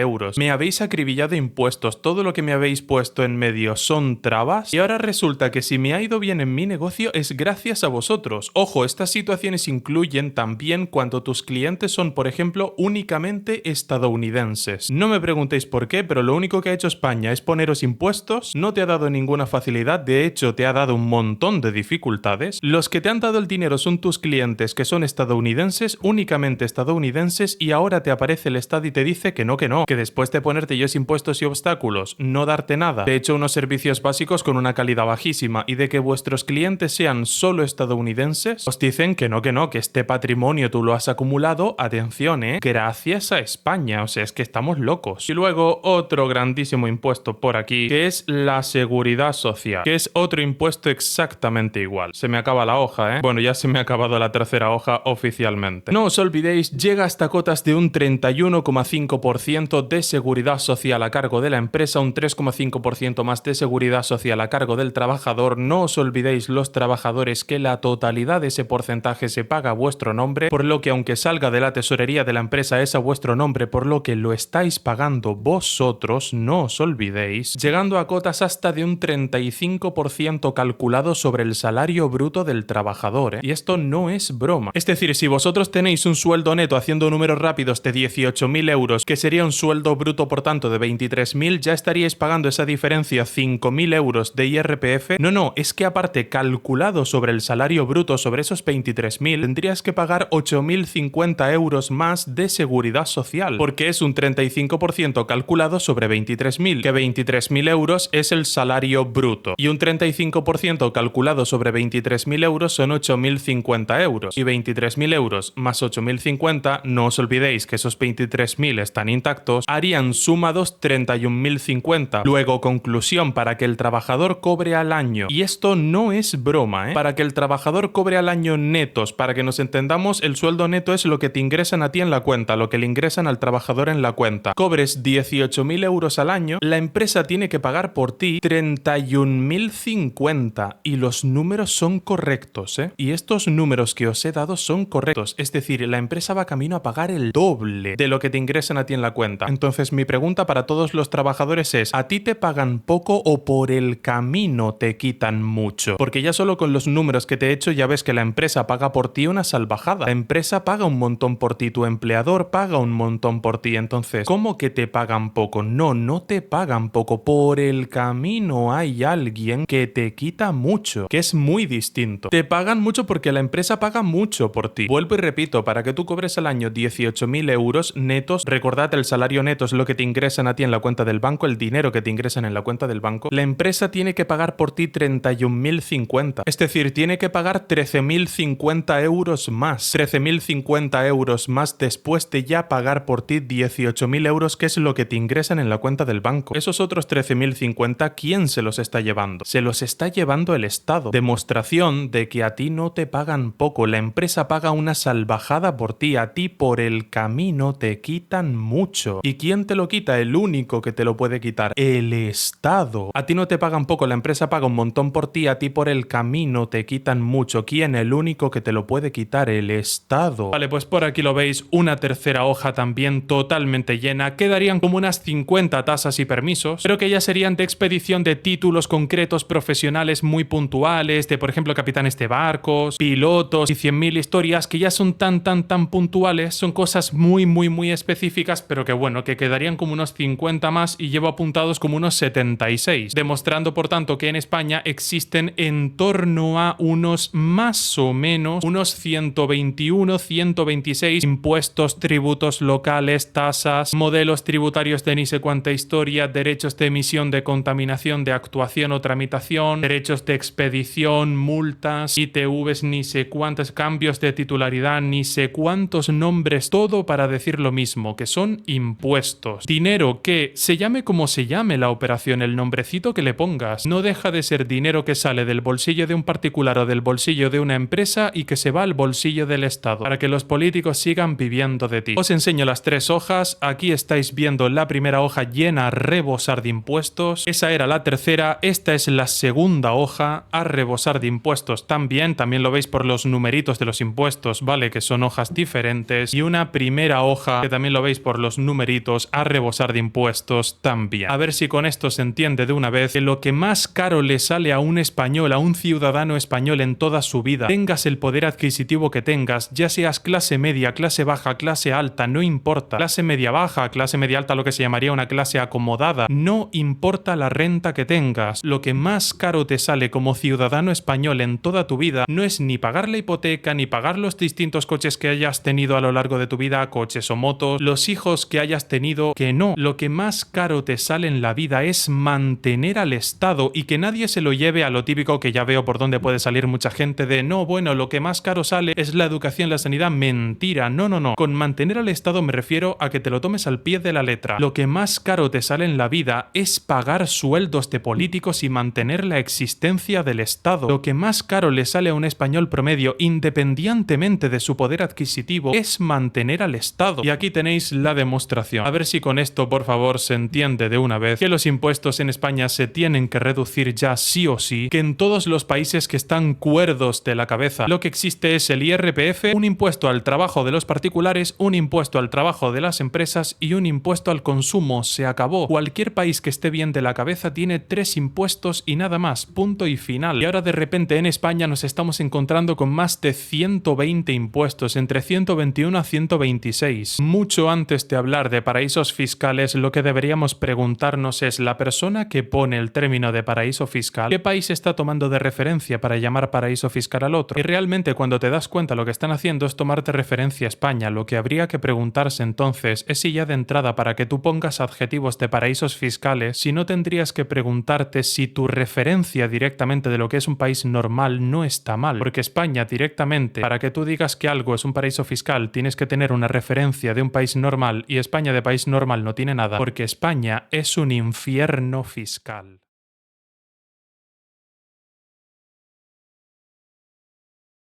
euros. Me habéis acribillado impuestos. Todo lo que me habéis puesto en medio son trabas. Y ahora resulta que si me ha ido bien en mi negocio es gracias a vosotros. Ojo, estas situaciones incluyen también cuando tus clientes son, por ejemplo, únicamente estadounidenses. No me preguntéis por qué, pero lo único que ha hecho España es poneros impuestos. No te ha dado ninguna facilidad, de hecho te ha dado un montón de dificultades. Los que te han dado el dinero son tus clientes, que son estadounidenses, únicamente estadounidenses, y ahora te aparece el Estado y te dice que no, que después de ponerte ellos impuestos y obstáculos, no darte nada, de hecho unos servicios básicos con una calidad bajísima, y de que vuestros clientes sean solo estadounidenses, os dicen que no, que este patrimonio tú lo has acumulado, atención, gracias a España. O sea, es que estamos locos. Y luego otro grandísimo impuesto por aquí, que es la seguridad social, que es otro impuesto exactamente igual. Se me acaba la hoja, Bueno, ya se me ha acabado la tercera hoja oficialmente. No os olvidéis, llega hasta cotas de un 31,5% de seguridad social a cargo de la empresa, un 3,5% más de seguridad social a cargo del trabajador. No os olvidéis, los trabajadores, que la totalidad de ese porcentaje porcentaje se paga a vuestro nombre, por lo que aunque salga de la tesorería de la empresa es a vuestro nombre, por lo que lo estáis pagando vosotros, no os olvidéis, llegando a cotas hasta de un 35% calculado sobre el salario bruto del trabajador, ¿eh? Y esto no es broma. Es decir, si vosotros tenéis un sueldo neto, haciendo números rápidos, de 18.000 euros, que sería un sueldo bruto por tanto de 23.000, ya estaríais pagando esa diferencia 5.000 euros de IRPF. No, es que aparte calculado sobre el salario bruto, sobre esos 23.000, tendrías que pagar 8.050 euros más de seguridad social, porque es un 35% calculado sobre 23.000, que 23.000 euros es el salario bruto, y un 35% calculado sobre 23.000 euros son 8.050 euros, y 23.000 euros más 8.050, no os olvidéis que esos 23.000 están intactos, harían sumados 31.050. Luego, conclusión, para que el trabajador cobre al año, y esto no es broma, para que el trabajador cobre al año netos, para que nos entendamos, el sueldo neto es lo que te ingresan a ti en la cuenta, lo que le ingresan al trabajador en la cuenta. Cobres 18.000 euros al año, la empresa tiene que pagar por ti 31.050, y los números son correctos, y estos números que os he dado son correctos, es decir, la empresa va camino a pagar el doble de lo que te ingresan a ti en la cuenta. Entonces mi pregunta para todos los trabajadores es, ¿a ti te pagan poco o por el camino te quitan mucho? Porque ya solo con los números que te he hecho ya ves que la empresa paga por ti una salvajada. La empresa paga un montón por ti, tu empleador paga un montón por ti. Entonces, ¿cómo que te pagan poco? No te pagan poco. Por el camino hay alguien que te quita mucho, que es muy distinto. Te pagan mucho porque la empresa paga mucho por ti. Vuelvo y repito, para que tú cobres al año 18.000 euros netos, recordad, el salario neto es lo que te ingresan a ti en la cuenta del banco, el dinero que te ingresan en la cuenta del banco. La empresa tiene que pagar por ti 31.050. Es decir, tiene que pagar 13.050 euros más. 13.050 euros más después de ya pagar por ti 18.000 euros, que es lo que te ingresan en la cuenta del banco. Esos otros 13.050, ¿quién se los está llevando? Se los está llevando el Estado. Demostración de que a ti no te pagan poco. La empresa paga una salvajada por ti. A ti por el camino te quitan mucho. ¿Y quién te lo quita? El único que te lo puede quitar, el Estado. A ti no te pagan poco, la empresa paga un montón por ti, a ti por el camino te quitan mucho. ¿Quién? El único que te lo puede quitar, el Estado. Vale, pues por aquí lo veis, una tercera hoja también totalmente llena. Quedarían como unas 50 tasas y permisos, pero que ya serían de expedición de títulos concretos profesionales muy puntuales, de por ejemplo capitanes de barcos, pilotos y 100.000 historias que ya son tan puntuales, son cosas muy específicas, pero que bueno, que quedarían como unos 50 más y llevo apuntados como unos 76, demostrando por tanto que en España existen en torno a unos más o menos unos 121, 126 impuestos, tributos locales, tasas, modelos tributarios de ni sé cuánta historia, derechos de emisión, de contaminación, de actuación o tramitación, derechos de expedición, multas, ITVs, ni sé cuántos, cambios de titularidad, ni sé cuántos nombres, todo para decir lo mismo, que son impuestos. Dinero que, se llame como se llame la operación, el nombrecito que le pongas, no deja de ser dinero que sale del bolsillo de un particular o del bolsillo de una empresa y que se va al bolsillo del Estado, para que los políticos sigan viviendo de ti. Os enseño las tres hojas, aquí estáis viendo la primera hoja llena a rebosar de impuestos, esa era la tercera, esta es la segunda hoja a rebosar de impuestos también lo veis por los numeritos de los impuestos, ¿vale? Que son hojas diferentes, y una primera hoja que también lo veis por los numeritos a rebosar de impuestos también. A ver si con esto se entiende de una vez que lo que más caro le sale a un español, a un ciudadano español en toda su vida, tengas el poder adquisitivo que tengas, ya seas clase media, clase baja, clase alta, no importa, clase media baja, clase media alta, lo que se llamaría una clase acomodada, no importa la renta que tengas, lo que más caro te sale como ciudadano español en toda tu vida no es ni pagar la hipoteca, ni pagar los distintos coches que hayas tenido a lo largo de tu vida, coches o motos, los hijos que hayas tenido, que no. Lo que más caro te sale en la vida es mantener al Estado, y que nadie se lo lleve a lo típico que ya veo por donde puede salir mucha gente de no, bueno, lo que más caro sale es la educación, la sanidad. Mentira, no. Con mantener al Estado me refiero a que te lo tomes al pie de la letra. Lo que más caro te sale en la vida es pagar sueldos de políticos y mantener la existencia del Estado. Lo que más caro le sale a un español promedio, independientemente de su poder adquisitivo, es mantener al Estado. Y aquí tenéis la demostración. A ver si con esto, por favor, se entiende de una vez que los impuestos en España se tienen que reducir ya sí o sí, que en todos los países que están cuerdos de la cabeza lo lo que existe es el IRPF, un impuesto al trabajo de los particulares, un impuesto al trabajo de las empresas y un impuesto al consumo. Se acabó. Cualquier país que esté bien de la cabeza tiene 3 impuestos y nada más. Punto y final. Y ahora de repente en España nos estamos encontrando con más de 120 impuestos, entre 121 a 126. Mucho antes de hablar de paraísos fiscales, lo que deberíamos preguntarnos es: la persona que pone el término de paraíso fiscal, ¿qué país está tomando de referencia para llamar paraíso fiscal al otro? Y realmente cuando te das cuenta lo que están haciendo es tomarte referencia a España. Lo que habría que preguntarse entonces es si ya de entrada, para que tú pongas adjetivos de paraísos fiscales, si no tendrías que preguntarte si tu referencia directamente de lo que es un país normal no está mal. Porque España directamente, para que tú digas que algo es un paraíso fiscal, tienes que tener una referencia de un país normal, y España de país normal no tiene nada, porque España es un infierno fiscal.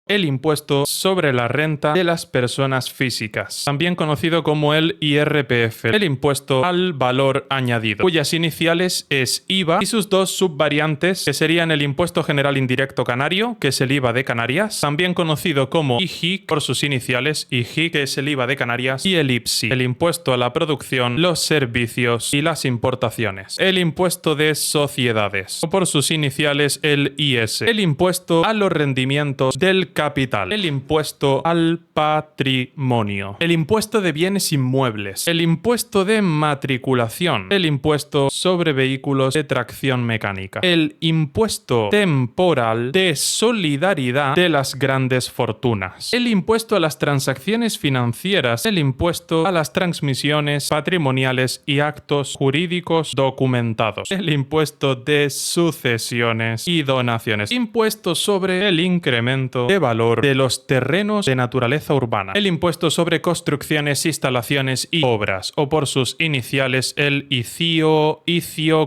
El impuesto sobre la renta de las personas físicas, también conocido como el IRPF, el impuesto al valor añadido, cuyas iniciales es IVA y sus dos subvariantes, que serían el impuesto general indirecto canario, que es el IVA de Canarias, también conocido como IGIC por sus iniciales, IGIC, que es el IVA de Canarias, y el IPSI, el impuesto a la producción, los servicios y las importaciones, el impuesto de sociedades, o por sus iniciales el IS, el impuesto a los rendimientos del capital, el impuesto al patrimonio, el impuesto de bienes inmuebles, el impuesto de matriculación, el impuesto sobre vehículos de tracción mecánica, el impuesto temporal de solidaridad de las grandes fortunas, el impuesto a las transacciones financieras, el impuesto a las transmisiones patrimoniales y actos jurídicos documentados, el impuesto de sucesiones y donaciones, impuesto sobre el incremento de valor de los terrenos de naturaleza urbana, el impuesto sobre construcciones, instalaciones y obras, o por sus iniciales el ICIO,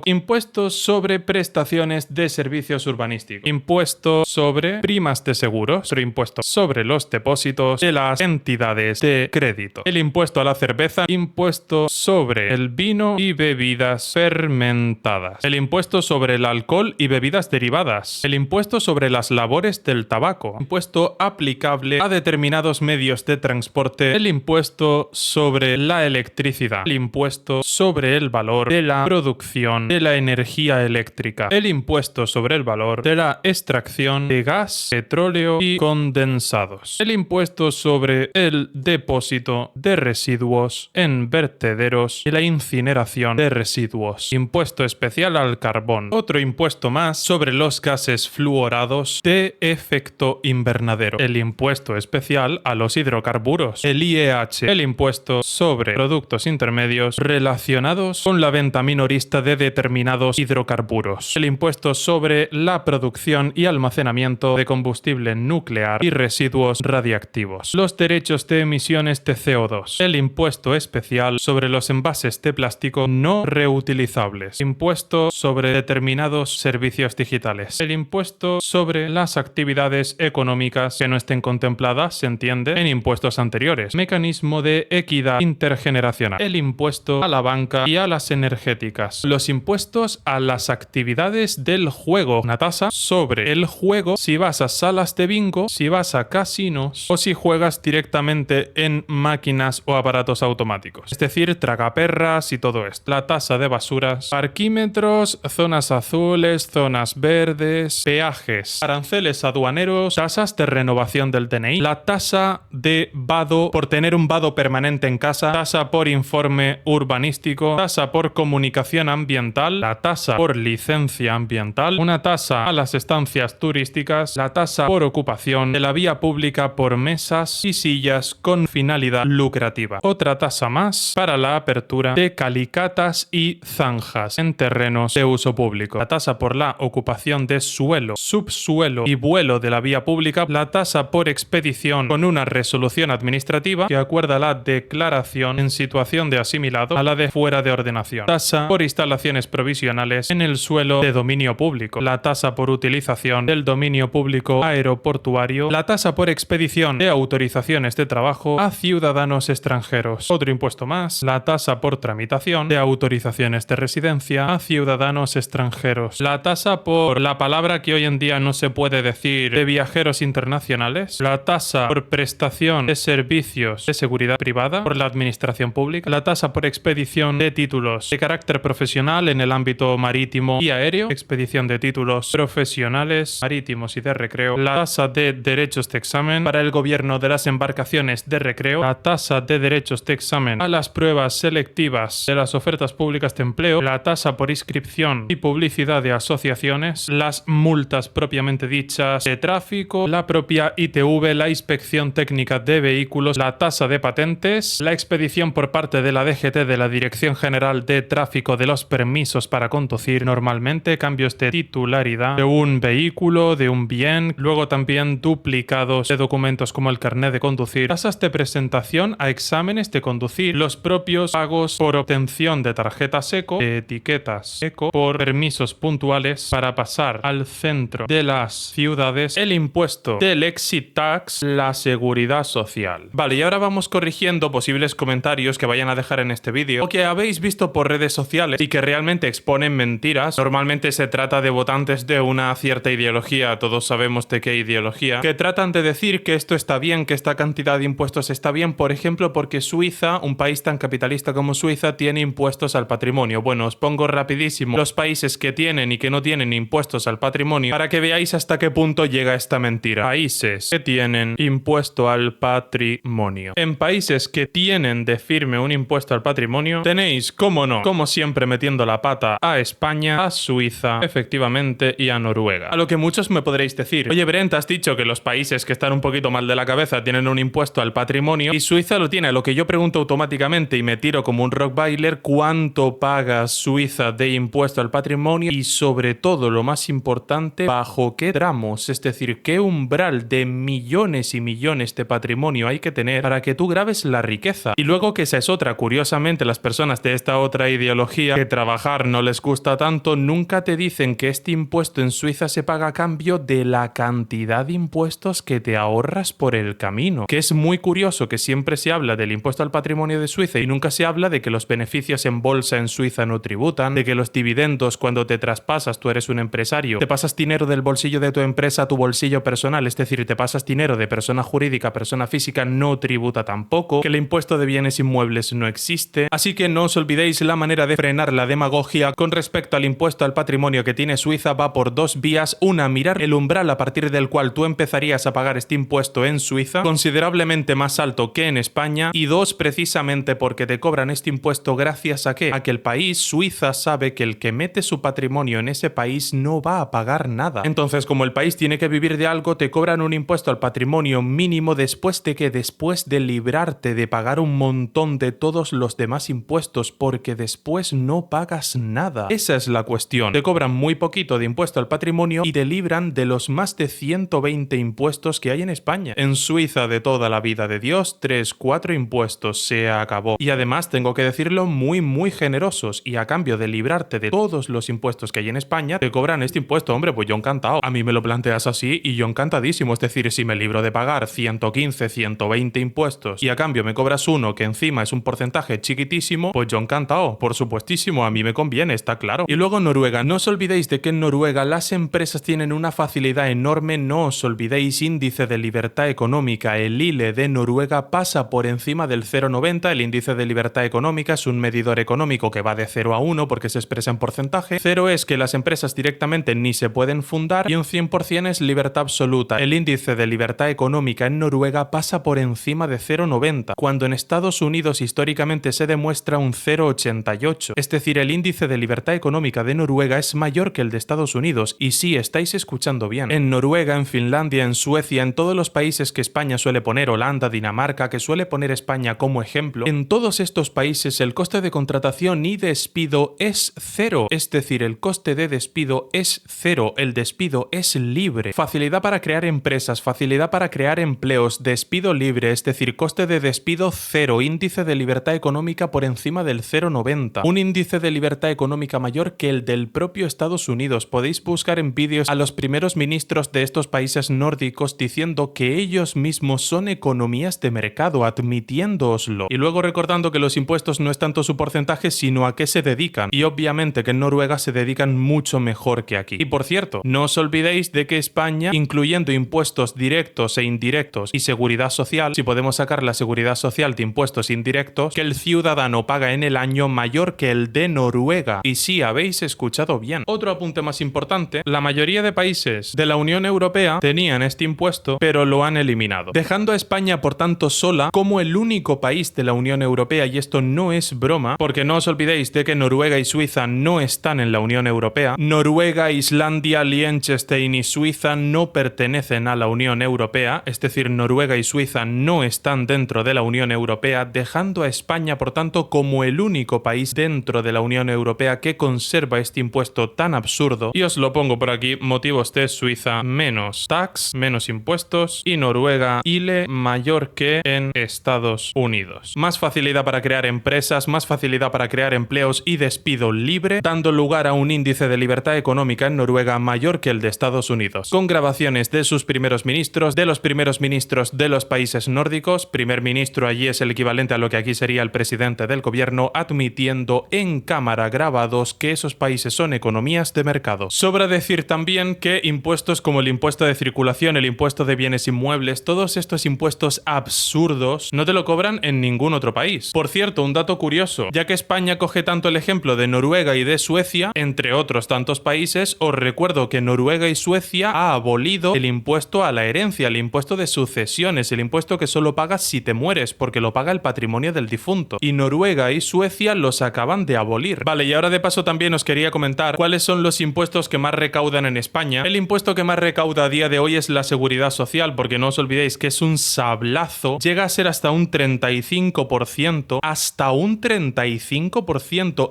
impuestos sobre prestaciones de servicios urbanísticos, impuesto sobre primas de seguros, otro impuesto sobre los depósitos de las entidades de crédito, el impuesto a la cerveza, impuesto sobre el vino y bebidas fermentadas, el impuesto sobre el alcohol y bebidas derivadas, el impuesto sobre las labores del tabaco, impuesto aplicable a determinados medios de transporte, el impuesto sobre la electricidad, el impuesto sobre el valor de la producción de la energía eléctrica, el impuesto sobre el valor de la extracción de gas, petróleo y condensados, el impuesto sobre el depósito de residuos en vertederos y la incineración de residuos, impuesto especial al carbón, otro impuesto más sobre los gases fluorados de efecto invernadero, el impuesto especial a los hidrocarburos, el IEH, el impuesto sobre productos intermedios relacionados con la venta minorista de determinados hidrocarburos, el impuesto sobre la producción y almacenamiento de combustible nuclear y residuos radiactivos, los derechos de emisiones de CO2, el impuesto especial sobre los envases de plástico no reutilizables, impuesto sobre determinados servicios digitales, el impuesto sobre las actividades económicas que no estén contempladas, se entiende, en impuestos anteriores, mecanismo de equidad intergeneracional, el impuesto a la banca y a las energéticas, los impuestos a las actividades del juego, una tasa sobre el juego si vas a salas de bingo, si vas a casinos o si juegas directamente en máquinas o aparatos automáticos, es decir, tragaperras y todo esto, la tasa de basuras, parquímetros, zonas azules, zonas verdes, peajes, aranceles aduaneros, tasas de renovación del DNI, la tasa de vado por tener un vado permanente en casa, tasa por informe urbanístico, tasa por comunicación ambiental, la tasa por licencia ambiental, una tasa a las estancias turísticas, la tasa por ocupación de la vía pública por mesas y sillas con finalidad lucrativa, otra tasa más para la apertura de calicatas y zanjas en terrenos de uso público, la tasa por la ocupación de suelo, subsuelo y vuelo de la vía pública, la tasa por expedición con una resolución administrativa que acuerda la declaración en situación de asimilado a la de fuera de ordenación, tasa por instalaciones provisionales en el suelo de dominio público, la tasa por utilización del dominio público aeroportuario, la tasa por expedición de autorizaciones de trabajo a ciudadanos extranjeros, otro impuesto más, la tasa por tramitación de autorizaciones de residencia a ciudadanos extranjeros, la tasa por la palabra que hoy en día no se puede decir de viajeros internacionales, la tasa por prestación de servicios de seguridad privada por la administración pública, la tasa por expedición de títulos de carácter profesional en el ámbito marítimo y aéreo, expedición de títulos profesionales, marítimos y de recreo, la tasa de derechos de examen para el gobierno de las embarcaciones de recreo, la tasa de derechos de examen a las pruebas selectivas de las ofertas públicas de empleo, la tasa por inscripción y publicidad de asociaciones, las multas propiamente dichas de tráfico, la propia ITV, la inspección técnica de vehículos, la tasa de patentes, la expedición por parte de la DGT de la Dirección General de Tráfico de los permisos para conducir, normalmente cambios de titularidad de un vehículo, de un bien, luego también duplicados de documentos como el carnet de conducir, tasas de presentación a exámenes de conducir, los propios pagos por obtención de tarjetas eco, de etiquetas eco, por permisos puntuales para pasar al centro de las ciudades, el impuesto del exit tax, la seguridad social. Vale, y ahora vamos corrigiendo posibles comentarios que vayan a dejar en este vídeo o que habéis visto por redes sociales y que realmente exponen mentiras. Normalmente se trata de votantes de una cierta ideología, todos sabemos de qué ideología, que tratan de decir que esto está bien, que esta cantidad de impuestos está bien, por ejemplo, porque Suiza, un país tan capitalista como Suiza, tiene impuestos al patrimonio. Bueno, os pongo rapidísimo los países que tienen y que no tienen impuestos al patrimonio para que veáis hasta qué punto llega esta mentira. Países que tienen impuesto al patrimonio. En países que tienen de firme un impuesto al patrimonio, tenéis, como no, como siempre metiendo la pata a España, a Suiza, efectivamente, y a Noruega. A lo que muchos me podréis decir, oye Brent, has dicho que los países que están un poquito mal de la cabeza tienen un impuesto al patrimonio y Suiza lo tiene. A lo que yo pregunto automáticamente y me tiro como un rockbailer, ¿cuánto paga Suiza de impuesto al patrimonio? Y sobre todo, lo más importante, ¿bajo qué tramos? Es decir, ¿qué umbral de millones y millones de patrimonio hay que tener para que tú grabes la riqueza? Y luego, que esa es otra, curiosamente, las personas de esta otra ideología, que trabajar no les gusta tanto, nunca te dicen que este impuesto en Suiza se paga a cambio de la cantidad de impuestos que te ahorras por el camino. Que es muy curioso que siempre se habla del impuesto al patrimonio de Suiza y nunca se habla de que los beneficios en bolsa en Suiza no tributan, de que los dividendos, cuando te traspasas, tú eres un empresario, te pasas dinero del bolsillo de tu empresa a tu bolsillo personal, es decir, te pasas dinero de persona jurídica a persona física, no tributa tampoco, que el impuesto de bienes inmuebles no existe. Así que no os olvidéis, la manera de frenar la demagogia con respecto al impuesto al patrimonio que tiene Suiza va por dos vías. Una, mirar el umbral a partir del cual tú empezarías a pagar este impuesto en Suiza, considerablemente más alto que en España, y dos, precisamente porque te cobran este impuesto gracias a ¿qué? A que el país, Suiza, sabe que el que mete su patrimonio en ese país no va a pagar nada. Entonces, como el país tiene que vivir de algo, te cobran un impuesto al patrimonio mínimo después de que, después de librarte de pagar un montón de todos los demás impuestos, porque después no pagas nada. Esa es la cuestión. Te cobran muy poquito de impuesto al patrimonio y te libran de los más de 120 impuestos que hay en España. En Suiza, de toda la vida de Dios, 3-4 impuestos, se acabó. Y además, tengo que decirlo, muy generosos, y a cambio de librarte de todos los impuestos que hay en España, te cobran este impuesto. Hombre, pues yo encantado. A mí me lo planteas así y yo encantadísimo. Es decir, si me libro de pagar 115, 120 impuestos y a cambio me cobras uno que encima es un porcentaje chiquitísimo, pues yo encantado. Por supuestísimo, a mí me conviene, está claro. Y luego Noruega. No os olvidéis de que en Noruega las empresas tienen una facilidad enorme. No os olvidéis, índice de libertad económica. El ILE de Noruega pasa por encima del 0,90. El índice de libertad económica es un medidor económico que va de 0 a 1 porque se expresa en porcentaje. 0 es que las empresas directamente ni se pueden fundar y un 100% es libertad absoluta. El índice de libertad económica en Noruega pasa por encima de 0,90, cuando en Estados Unidos históricamente se demuestra un 0,88. Es decir, el índice de libertad económica de Noruega es mayor que el de Estados Unidos. Y sí, estáis escuchando bien. En Noruega, en Finlandia, en Suecia, en todos los países que España suele poner, Holanda, Dinamarca, que suele poner España como ejemplo, en todos estos países el coste de contratación y despido es cero. Es decir, el coste de despido es cero. El despido es libre. Facilidad para crear empresas, facilidad para crear empleos, despido libre, es decir, coste de despido cero, índice de libertad económica por encima del 0,90. Un índice de libertad económica mayor que el del propio Estados Unidos. Podéis buscar en vídeos a los primeros ministros de estos países nórdicos diciendo que ellos mismos son economías de mercado, admitiéndooslo. Y luego recordando que los impuestos no es tanto su porcentaje, sino a qué se dedican. Y obviamente que en Noruega se dedican mucho mejor que aquí. Y por cierto, no os olvidéis de que España, incluyendo incluyendo impuestos directos e indirectos y seguridad social, si podemos sacar la seguridad social de impuestos indirectos, que el ciudadano paga en el año mayor que el de Noruega. Y sí, habéis escuchado bien. Otro apunte más importante, la mayoría de países de la Unión Europea tenían este impuesto, pero lo han eliminado, dejando a España, por tanto, sola como el único país de la Unión Europea, y esto no es broma, porque no os olvidéis de que Noruega y Suiza no están en la Unión Europea. Noruega, Islandia, Liechtenstein y Suiza no pertenecen a la Unión Europea, es decir, Noruega y Suiza no están dentro de la Unión Europea, dejando a España, por tanto, como el único país dentro de la Unión Europea que conserva este impuesto tan absurdo. Y os lo pongo por aquí, motivos de Suiza: menos tax, menos impuestos, y Noruega, ILE mayor que en Estados Unidos. Más facilidad para crear empresas, más facilidad para crear empleos y despido libre, dando lugar a un índice de libertad económica en Noruega mayor que el de Estados Unidos, con grabaciones de sus primeros ministros, de los primeros ministros de los países nórdicos. Primer ministro allí es el equivalente a lo que aquí sería el presidente del gobierno, admitiendo en cámara grabados que esos países son economías de mercado. Sobra decir también que impuestos como el impuesto de circulación, el impuesto de bienes inmuebles, todos estos impuestos absurdos no te lo cobran en ningún otro país. Por cierto, un dato curioso, ya que España coge tanto el ejemplo de Noruega y de Suecia, entre otros tantos países, os recuerdo que Noruega y Suecia ha abolido el impuesto a la herencia, el impuesto de sucesiones, el impuesto que solo pagas si te mueres, porque lo paga el patrimonio del difunto. Y Noruega y Suecia los acaban de abolir. Vale, y ahora de paso también os quería comentar cuáles son los impuestos que más recaudan en España. El impuesto que más recauda a día de hoy es la seguridad social, porque no os olvidéis que es un sablazo, llega a ser hasta un 35%,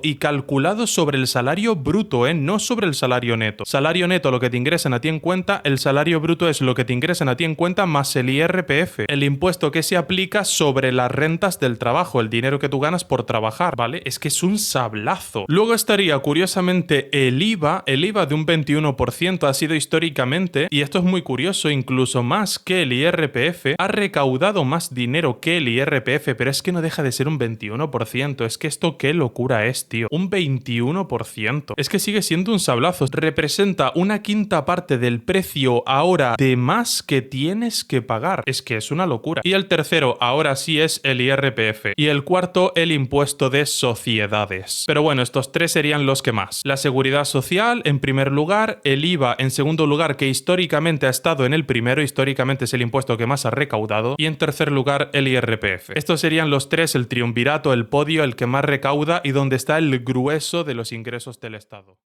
y calculado sobre el salario bruto, no sobre el salario neto. Salario neto lo que te ingresan a ti en cuenta, el salario bruto es lo que te ingresan a ti en cuenta más el IRPF, el impuesto que se aplica sobre las rentas del trabajo, el dinero que tú ganas por trabajar, ¿vale? Es que es un sablazo. Luego estaría, curiosamente, el IVA de un 21% ha sido históricamente, y esto es muy curioso, incluso más que el IRPF, ha recaudado más dinero que el IRPF, pero es que no deja de ser un 21%, es que esto qué locura es, tío, un 21%, es que sigue siendo un sablazo, representa una quinta parte del precio ahora de más que tienes que pagar, es que es una locura. Y el tercero, ahora sí, es el IRPF, y el cuarto, el impuesto de sociedades. Pero bueno, estos tres serían los que más. La seguridad social en primer lugar, el IVA en segundo lugar, que históricamente ha estado en el primero, históricamente es el impuesto que más ha recaudado, y en tercer lugar el IRPF. Estos serían los tres, el triunvirato, el podio, el que más recauda y donde está el grueso de los ingresos del Estado.